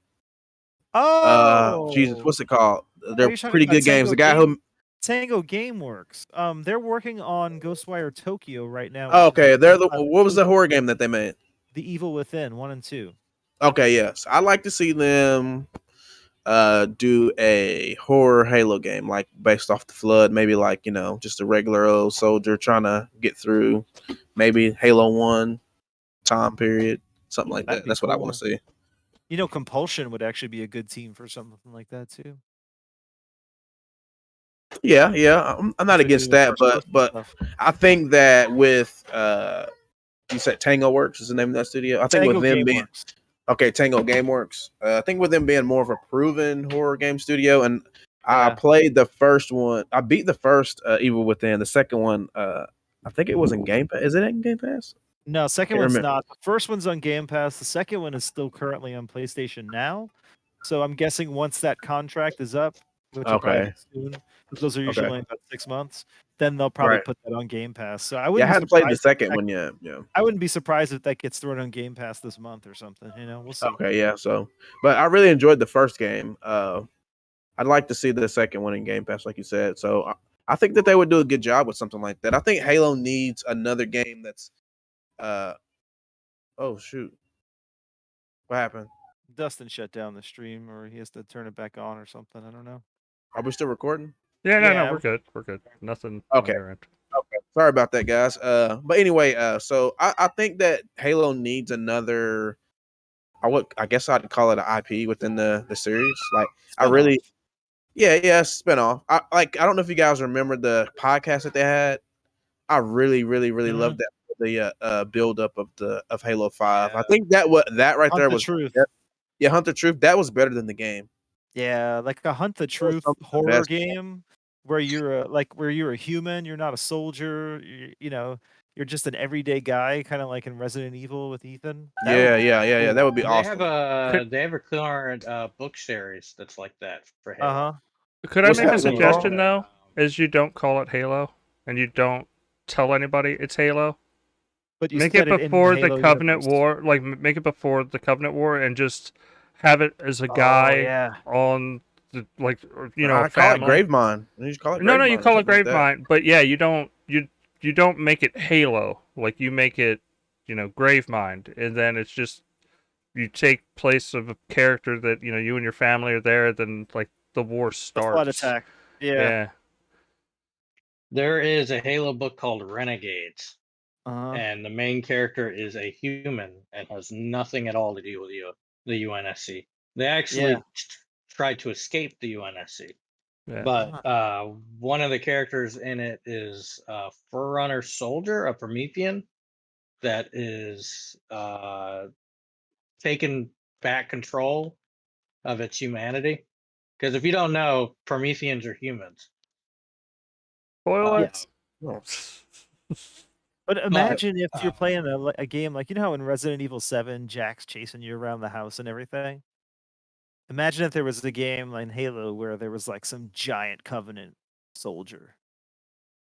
Oh, what's it called? are They're you talking pretty about good games. The guy who. Tango Gameworks? They're working on Ghostwire Tokyo right now, Oh, which is okay, they're the. on What was the horror game that they made? The Evil Within 1 and 2. Okay, yes, I'd like to see them do a horror Halo game, like based off the flood, maybe like just a regular old soldier trying to get through, maybe Halo 1 time period, something like That'd that. be That's what I want to cool. see. Compulsion would actually be a good team for something like that too. Yeah, I'm not They're against doing that, first-person but stuff. I think that with you said Tango Works is the name of that studio. I think Tango with them being Gameworks. okay, Tango Gameworks. I think with them being more of a proven horror game studio, and I Yeah. played the first one. I beat the first Evil Within. The second one, I think it was in Game Pass. Is it in Game Pass? No, second Can't one's remember. not. The first one's on Game Pass. The second one is still currently on PlayStation Now. So I'm guessing once that contract is up, which will probably Okay. be soon, because those are usually Okay. only about 6 months, then they'll probably Right. put that on Game Pass. So I Yeah, I wouldn't be hadn't played the surprised. second one yet. Yeah. I wouldn't be surprised if that gets thrown on Game Pass this month or something. We'll see. Okay. Yeah. So, but I really enjoyed the first game. I'd like to see the second one in Game Pass, like you said. So I think that they would do a good job with something like that. I think Halo needs another game that's. Oh shoot! What happened? Dustin shut down the stream, or he has to turn it back on or something. I don't know. Are we still recording? Yeah, no, Yeah. we're good. We're good. Nothing Okay. on your end. Okay. Sorry about that, guys. But anyway, so I think that Halo needs another. I guess I'd call it an IP within the series. Like I really, yeah, spinoff. I don't know if you guys remember the podcast that they had. I really loved that the build up of Halo 5. Yeah. I think that right Hunt there the was Truth. yeah, Hunt the Truth. That was better than the game. Yeah, like a Hunt the Truth something the horror best. game where you're a human, you're not a soldier, you're just an everyday guy, kind of like in Resident Evil with Ethan. Yeah. That would be They awesome. they have a current book series that's like that for Halo. Uh-huh. Could I What's make that a one suggestion called? though? Is you don't call it Halo, and you don't tell anybody it's Halo. But you Make set it it in the before the Halo Covenant universe. War. Like make it before the Covenant War, and just have it as a Oh, guy yeah. on the I a call it family. Gravemind. You just call it No, Gravemind you or call it something like that. Gravemind, but yeah, you don't make it Halo. Like you make it, Gravemind, and then it's just you take place of a character that you and your family are there. Then like the war The starts. flood attack. Yeah. There is a Halo book called Renegades, Uh-huh. and the main character is a human and has nothing at all to do with the UNSC. They actually tried to escape the UNSC, Yeah. but one of the characters in it is a Forerunner soldier, a Promethean, that is taken back control of its humanity. Because if you don't know, Prometheans are humans. Spoil it. Yes. Oh. But imagine if you're uh, playing a game like, how in Resident Evil 7, Jack's chasing you around the house and everything? Imagine if there was a game in Halo where there was like some giant Covenant soldier,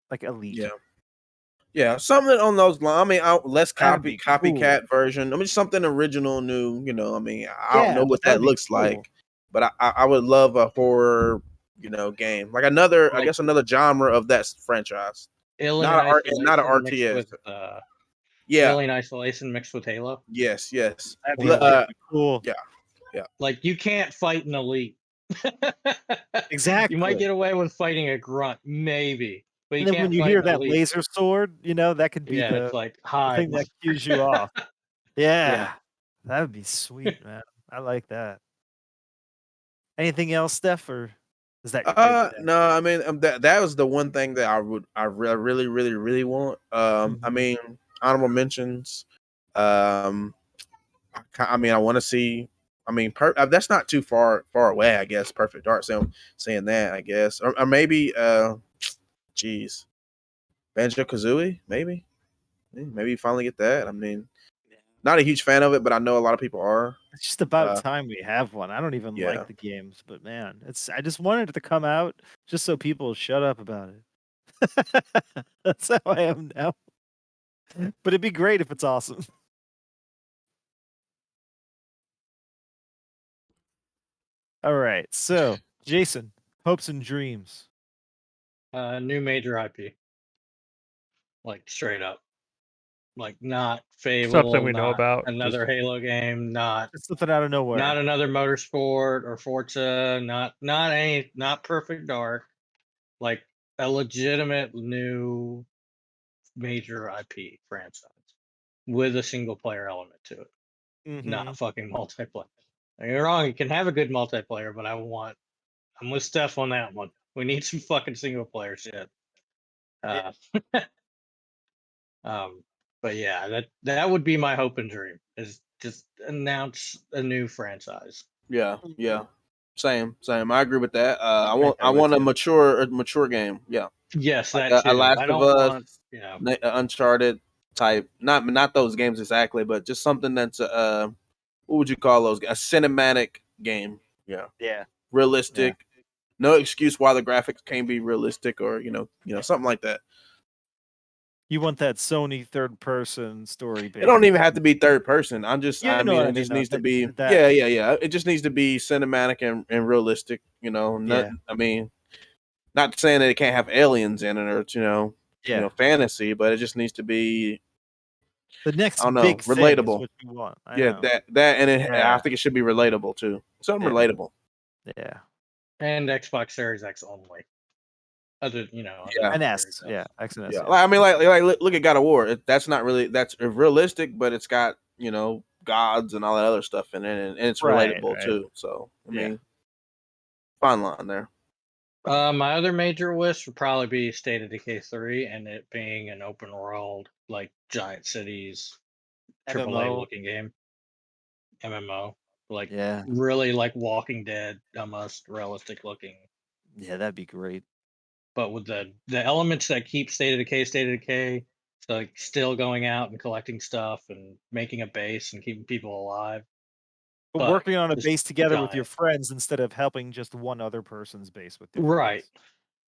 like elite. Yeah, something on those lines. I mean, less That'd be copycat version. I mean, something original, new. I mean, I don't know what that'd that be looks cool. like, but I would love a horror, game like another. I guess another genre of that franchise. Alien Not an Isolation mixed RTS. with Yeah. Alien Isolation mixed with Halo. Yes. That'd be cool. Yeah. Like you can't fight an elite. Exactly. You might get away with fighting a grunt, maybe, but you And then can't when you fight hear an that elite. laser sword, that could be It's the like thing hide. that cues you off. Yeah. Yeah. That would be sweet, man. I like that. Anything else, Steph, or is that your favorite? No, I mean that was the one thing that I really want. I Mhm. mean, honorable mentions. I mean, I want to see. I mean, that's not too far away, I guess. Perfect Dark saying that, I guess, or maybe, geez, Banjo-Kazooie, maybe you finally get that. I mean, not a huge fan of it, but I know a lot of people are. It's just about time we have one. I don't even yeah. like the games, but man, I just wanted it to come out just so people shut up about it. That's how I am now. But it'd be great if it's awesome. All right. So, Jason, hopes and dreams. New major IP. Like straight up. Like not Fable, Something we know not about, another just- Halo game, not Just something out of nowhere. not another Motorsport or Forza, not Perfect Dark. Like a legitimate new major IP franchise with a single player element to it. Not Mhm. fucking multiplayer. Don't get me wrong, you can have a good multiplayer, but I'm with Steph on that one. We need some fucking single player shit. But yeah, that would be my hope and dream, is just announce a new franchise. Yeah. Same. I agree with that. I I'm right want there a with you. mature game. Yeah, Yes, like that a too. Last I of don't Us, want, Uncharted type. Not those games exactly, but just something that's what would you call those? A cinematic game. Yeah, Yeah. realistic. No excuse why the graphics can't be realistic, or something like that. You want that Sony third person story based. It don't even have to be third person. I You know mean, what I it just mean, needs to be. that- Yeah. It just needs to be cinematic and realistic. Yeah. I mean, not saying that it can't have aliens in it, or Yeah. fantasy, but it just needs to be, The next I don't know, big thing is relatable. what you want. I Yeah, know. and I Yeah. think it should be relatable too. Something Yeah. relatable. Yeah. and Xbox Series X only. Other Yeah. And than S. Series S. Yeah. X and S. Yeah, Yeah. like, I mean, like look at God of War. That's not really, that's realistic, but it's got gods and all that other stuff in it, and it's Right, relatable right. too. So I Yeah. mean, fine line there. My other major wish would probably be State of Decay 3, and it being an open world, like giant cities, AAA MMO. looking game. MMO. Like Yeah. really like Walking Dead, almost realistic looking. Yeah, that'd be great. But with the elements that keep State of Decay, so like still going out and collecting stuff and making a base and keeping people alive. But But working on a just base together with your giant. friends instead of helping just one other person's base with their Right. friends.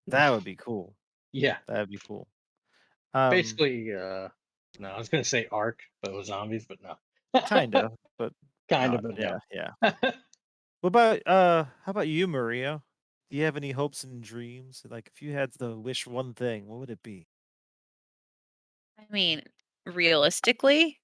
That would be cool. Yeah. That'd be cool. Basically, no, I was gonna say Ark, but with zombies, but no. Kind of, but Kind not. of, but Yeah, no. yeah. What about how about you, Maria? Do you have any hopes and dreams? Like if you had to wish one thing, what would it be? I mean, realistically,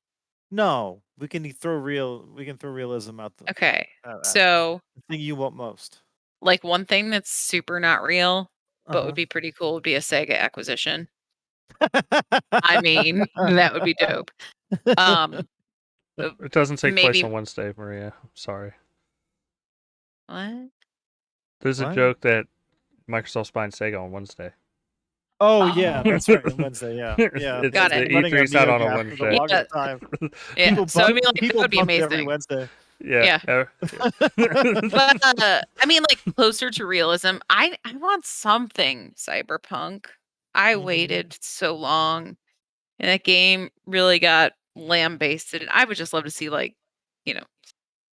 No, we can throw realism out the okay. out So, the thing you want most. like one thing that's super not real, but Uh-huh. would be pretty cool would be a Sega acquisition. I mean, that would be dope. It doesn't take place Maybe on Wednesday, Maria. I'm sorry. what? There's a What? joke that Microsoft's buying Sega on Wednesday. Oh yeah, that's right. On Wednesday, yeah, yeah. It's Got It's it. been running on E3's out on a NeoGAF for the Wednesday. longest time. Yeah. People So I bump, mean, like people that would be bump it every amazing. Wednesday. Yeah. But I mean, like closer to realism. I want something cyberpunk. I Mhm. waited so long, and that game really got lambasted. And I would just love to see like, you know,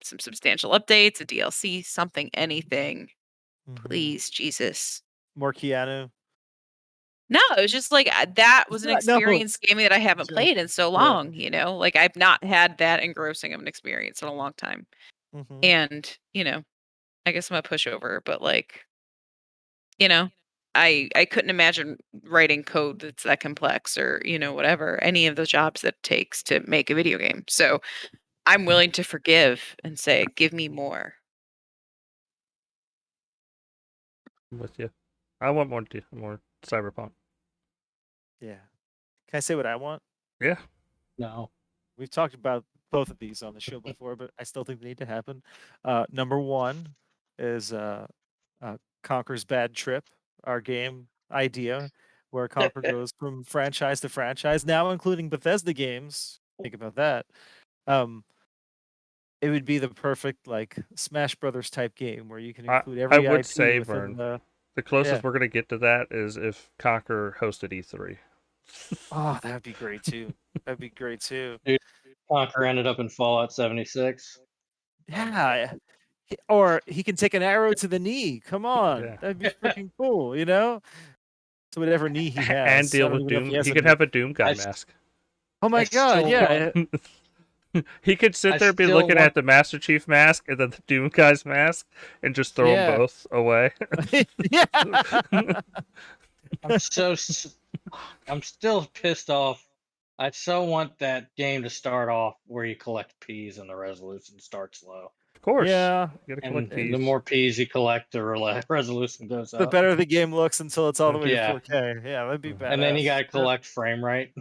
some substantial updates, a DLC, something, anything. Mhm. Please, Jesus. More Keanu. No, it was just like that was an No, experience gaming that I haven't Sure. played in so Yeah. long. Like I've not had that engrossing of an experience in a long time. Mhm. And I guess I'm a pushover, but like, I couldn't imagine writing code that's that complex or, whatever, any of the jobs that it takes to make a video game. So I'm willing to forgive and say, give me more. I'm with you. I want more cyberpunk. Yeah. Can I say what I want? Yeah. No. We've talked about both of these on the show before, but I still think they need to happen. Number one is Conker's Bad Trip, our game idea, where Conker goes from franchise to franchise, now including Bethesda games, think about that. It would be the perfect like Smash Brothers type game where you can include I every would IP say, within Vern, the. the closest Yeah. we're gonna get to that is if Conker hosted E3. Oh, that'd be great too. That'd be great too. Conker ended up in Fallout 76. Yeah. Or he can take an arrow to the knee. Come on, Yeah. that'd be freaking cool. So whatever knee he has, And deal I don't with even know if Doom. he has He a could knee. have a Doom guy I s- mask. Oh my I god, still yeah. He could sit I there and be still looking want- at the Master Chief mask and then the Doom guy's mask and just throw them Yeah. both away. Yeah. I'm still pissed off. I so want that game to start off where you collect peas and the resolution starts low. Of course. Yeah. You gotta And collect the peas. more peas you collect, the resolution goes The up. better the game looks until it's all the way Yeah. to 4K. Yeah, that'd be badass. And then you gotta collect frame rate.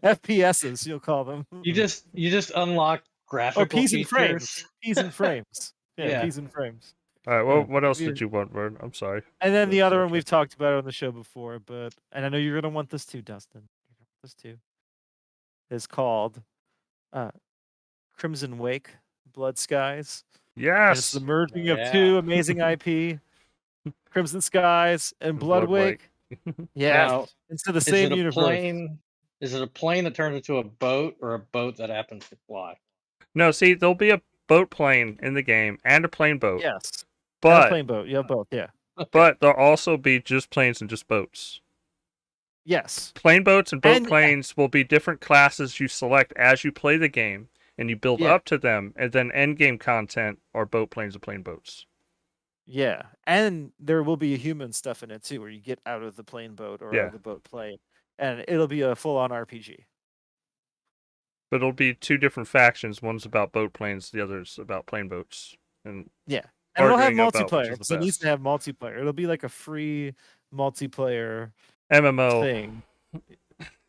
FPSs, you'll call them. You just unlock graphical Or P's and features. frames. P's and frames. Yeah, Yeah. P's and frames. All right. Well, Yeah. what else You- did you want, Vern? I'm sorry. And then the That's other one okay. we've talked about on the show before, and I know you're gonna want this too, Dustin. You're gonna want this too. Is called Crimson Wake, Blood Skies. And it's Yes. the merging Oh, of yeah. two amazing IP, Crimson Skies and Blood Wake. Yeah, Now, into the is same it a universe. plane? Is it a plane that turns into a boat, or a boat that happens to fly? No, see, there'll be a boat plane in the game and a plane boat. Yes. And a But plane boat. Yeah, both. Yeah. Okay. but there'll also be just planes and just boats. Yes. Plane boats and boat And- planes will be different classes you select as you play the game, and you build Yeah. up to them, and then end game content are boat planes and plane boats. Yeah. And there will be human stuff in it too, where you get out of the plane boat or out Yeah. of the boat plane. And it'll be a full on RPG. But it'll be two different factions. One's about boat planes, the other's about plane boats. And Yeah. And it'll have arguing about which multiplayer. is the So it needs best. to have multiplayer. It'll be like a free multiplayer MMO. thing.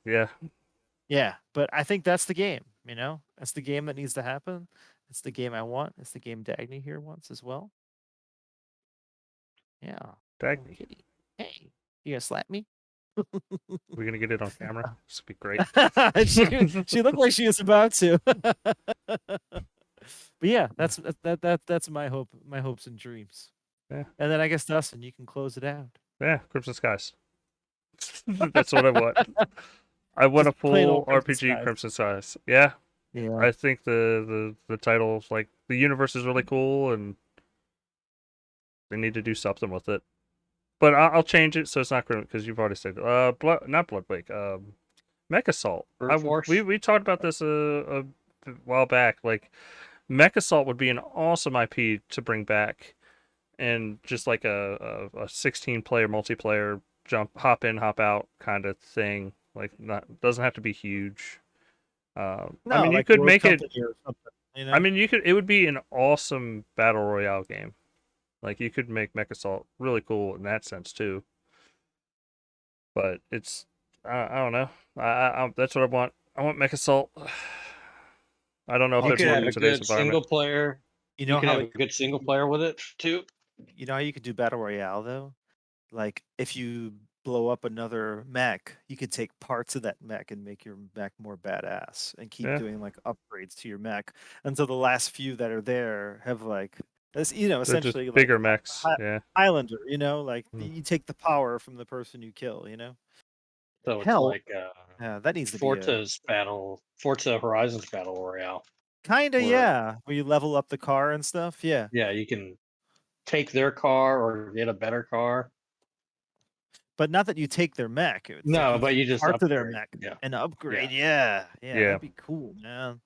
Yeah. Yeah. But I think that's the game, That's the game that needs to happen. It's the game I want. It's the game Dagny here wants as well. Yeah. Dagny. Kitty. Hey, you gonna slap me? We're gonna get it on camera. This would be great. she looked like she was about to. But yeah, that's my hopes and dreams. Yeah. And then I guess Dustin, you can close it out. Yeah, Crimson Skies. That's what I want. I want a Just plain full old Crimson RPG Skies. Crimson Skies. Yeah. Yeah. I think the title, like, the universe is really cool, and they need to do something with it. But I'll change it so it's not because you've already said not Bloodwake, Mech Assault. Brute Force? We talked about this a while back. Like, Mech Assault would be an awesome IP to bring back, and just like a 16-player multiplayer hop in, hop out kind of thing. Like, doesn't have to be huge. I mean, you like could Rogue make it. Company or something, I mean, you could. It would be an awesome battle royale game. Like, you could make Mech Assault really cool in that sense too. But it's, I don't know. I that's what I want. I want Mech Assault. I don't know if You it's could work have in a today's good single environment. player. You You know could how have a good single player with it too. you know how you could do battle royale though? Like if you blow up another mech, you could take parts of that mech and make your mech more badass and keep Yeah. doing like upgrades to your mech until the last few that are there have like this, They're just essentially like bigger mechs. Hi- Yeah. Highlander, like Mm. you take the power from the person you kill, So Hell, it's like Yeah, that needs to be Forza Horizon's battle royale. kinda, where- yeah. Where you level up the car and stuff. Yeah. Yeah, you can take their car or get a better car. But not that you take their mech. It's No, like but take you just parts of their upgrade, mech yeah. and upgrade. Yeah. Yeah. That'd be cool, man.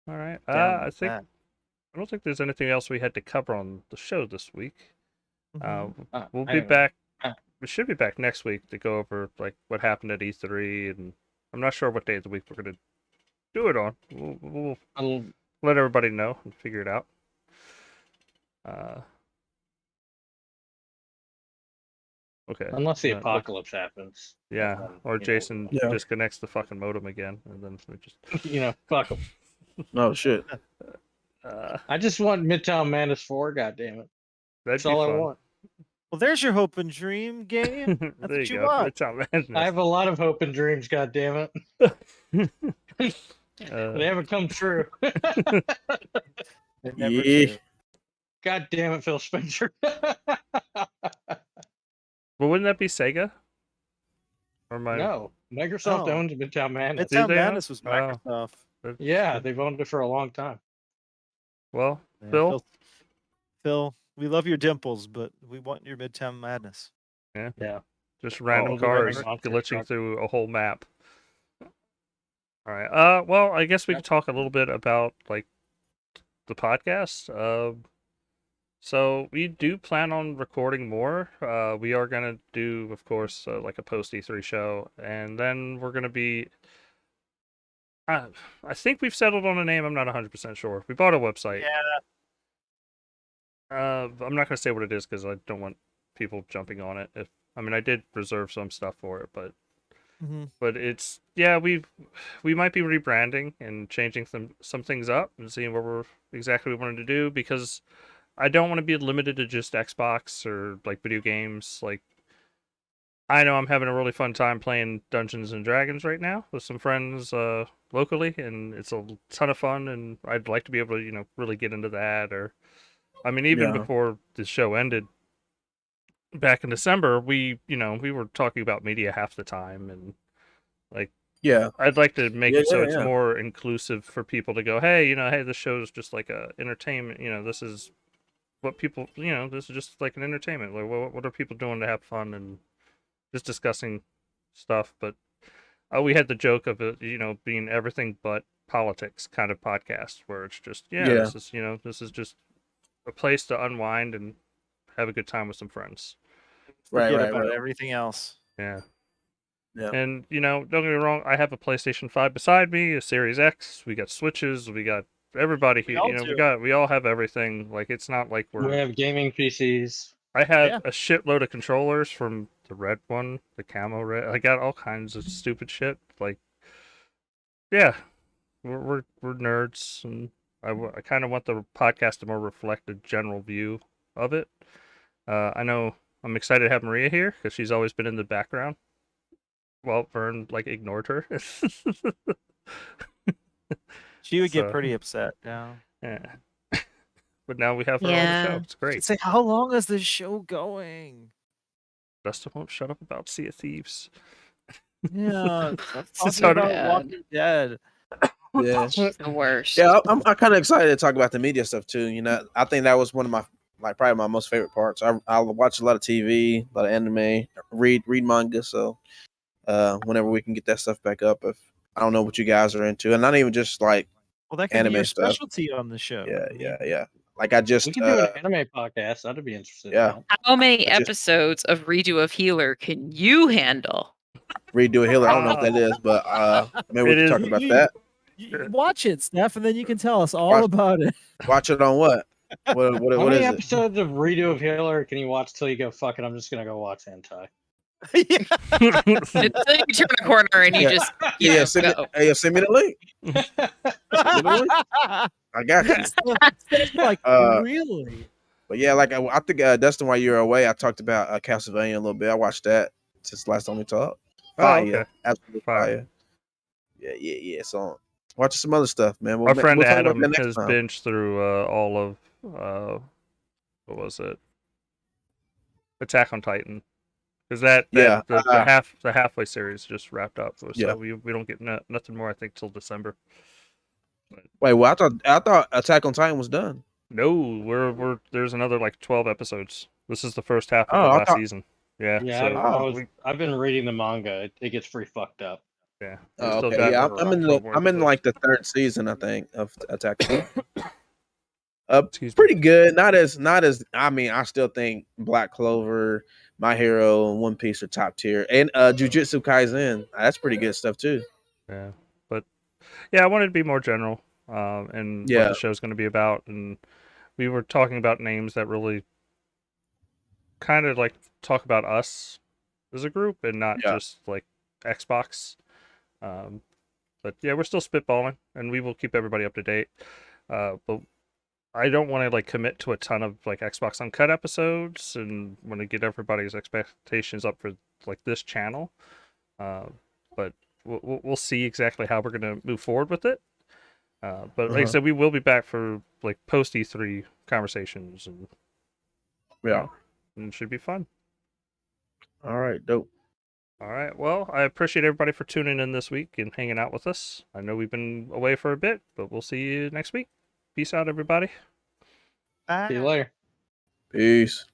All right. Down I with think that. I don't think there's anything else we had to cover on the show this week. Mhm. We'll I be don't know. back. Uh. We should be back next week to go over like what happened at E3, and I'm not sure what day of the week we're gonna do it on. We'll I'll- let everybody know and figure it out. Okay. Unless the Uh, apocalypse happens. Yeah, then, or you know, Jason Yeah. disconnects the fucking modem again, and then we just. Fuck 'em. Oh shit. Uh, I just want Midtown Madness 4. God damn it! that'd That's be all fun. I want. Well, there's your hope and dream game. That's There what you you go. want. Midtown I Madness. have a lot of hope and dreams. God damn it, they Uh, haven't come true. They never Yeah. do. God damn it, Phil Spencer. well, wouldn't that be Sega? Or my No, Microsoft Oh. owns Midtown Madness. Do Midtown they Madness own? was Oh. Microsoft. that's- Yeah, they've owned it for a long time. Well, Yeah, Phil. Phil, we love your dimples, but we want your Midtown Madness. Yeah. Just random All the running cars monster glitching truck. through a whole map. All right. Well, I guess we could talk a little bit about like the podcast. So we do plan on recording more. We are gonna do, of course, like a post E3 show, and then we're gonna be. I think we've settled on a name. I'm not 100% sure. We bought a website. I'm not gonna say what it is because I don't want people jumping on it. I mean, I did reserve some stuff for it, but it's we might be rebranding and changing some things up and seeing what we're exactly we wanted to do because I don't want to be limited to just Xbox or like video games. Like I know I'm having a really fun time playing Dungeons and Dragons right now with some friends locally, and it's a ton of fun. And I'd like to be able to really get into that. Or I mean, even Yeah. before the show ended back in December, we were talking about media half the time, and like. Yeah. I'd like to make it so Yeah, it's yeah. more inclusive for people to go, hey, this show is just like a entertainment. This is what people, this is just like an entertainment. Like, what are people doing to have fun and just discussing stuff? But we had the joke of it, being everything but politics kind of podcast where it's just, Yeah. this is just a place to unwind and have a good time with some friends. Forget Right. about everything else. Yeah. Yeah. And, don't get me wrong, I have a PlayStation 5 beside me, a Series X, we got Switches, we got everybody We here, all do. we all have everything. Like, it's not like We have gaming PCs. I have Yeah. a shitload of controllers from the red one, the camo red. I got all kinds of stupid shit. Like, yeah, we're nerds, and I kind of want the podcast to more reflect a general view of it. I know I'm excited to have Maria here because she's always been in the background. Well, Vern ignored her. She would get So, pretty upset now. yeah. But now we have her on the Yeah. show. It's She'd great. say, "How long is this show going?" Dustin won't shut up about Sea of Thieves. Yeah, It's talking so about bad. Walking Dead. Yeah. The worst. Yeah, I'm kind of excited to talk about the media stuff too. I think that was one of my probably my most favorite parts. I watch a lot of TV, a lot of anime, read manga. So whenever we can get that stuff back up, if I don't know what you guys are into, and not even just like Well, that could be anime your stuff. specialty on the show. Yeah, I mean, yeah. Like I just We can do an anime podcast. I'd be interested yeah. in that. How many I just- episodes of Redo of Healer can you handle? redo a healer. I don't know what that is, but maybe we It can is- talk about that. you watch it, Steph, and then you can tell us all Watch- about it. Watch it on what? How What many is it? episodes of Redo of Healer can you watch till you go, fuck it, I'm just gonna go watch hentai? Yeah. Until you turn a corner and you Yeah. just Yeah, send me, go. hey, send me the link. I got you. Steph's like, Uh, really? But yeah, like I think Dustin, while you were away, I talked about Castlevania a little bit. I watched that since last time we talked. Oh, Fire, okay. absolutely Fire. fire. Yeah. So watch some other stuff, man. Our friend we'll talk about Adam that next has time. binged through all of what was it? Attack on Titan, because the halfway series just wrapped up. So Yeah. we don't get nothing more I think till December. Wait, well, I thought Attack on Titan was done. No, we're there's another 12 episodes. This is the first half of Oh, the I last thought- season. Yeah. Yeah, so I've been reading the manga. It gets pretty fucked up. yeah. Oh, Still okay, got yeah, I'm in the 12 more I'm in episodes. the third season, I think, of Attack on Titan. Excuse me. Pretty good. Not as. I mean, I still think Black Clover, My Hero, and One Piece are top tier, and Jujutsu Kaisen. That's pretty good stuff too. Yeah, but yeah, I wanted to be more general, and what Yeah. the show's going to be about, and we were talking about names that really kind of talk about us as a group and not Yeah. just Xbox. But yeah, we're still spitballing, and we will keep everybody up to date. But I don't want to like commit to a ton of like Xbox Uncut episodes, and want to get everybody's expectations up for like this channel. But we'll see exactly how we're gonna move forward with it. But like I said, we will be back for like post E3 conversations, and Yeah. and it should be fun. All right, dope. All right. Well, I appreciate everybody for tuning in this week and hanging out with us. I know we've been away for a bit, but we'll see you next week. Peace out, everybody. See you later. Peace.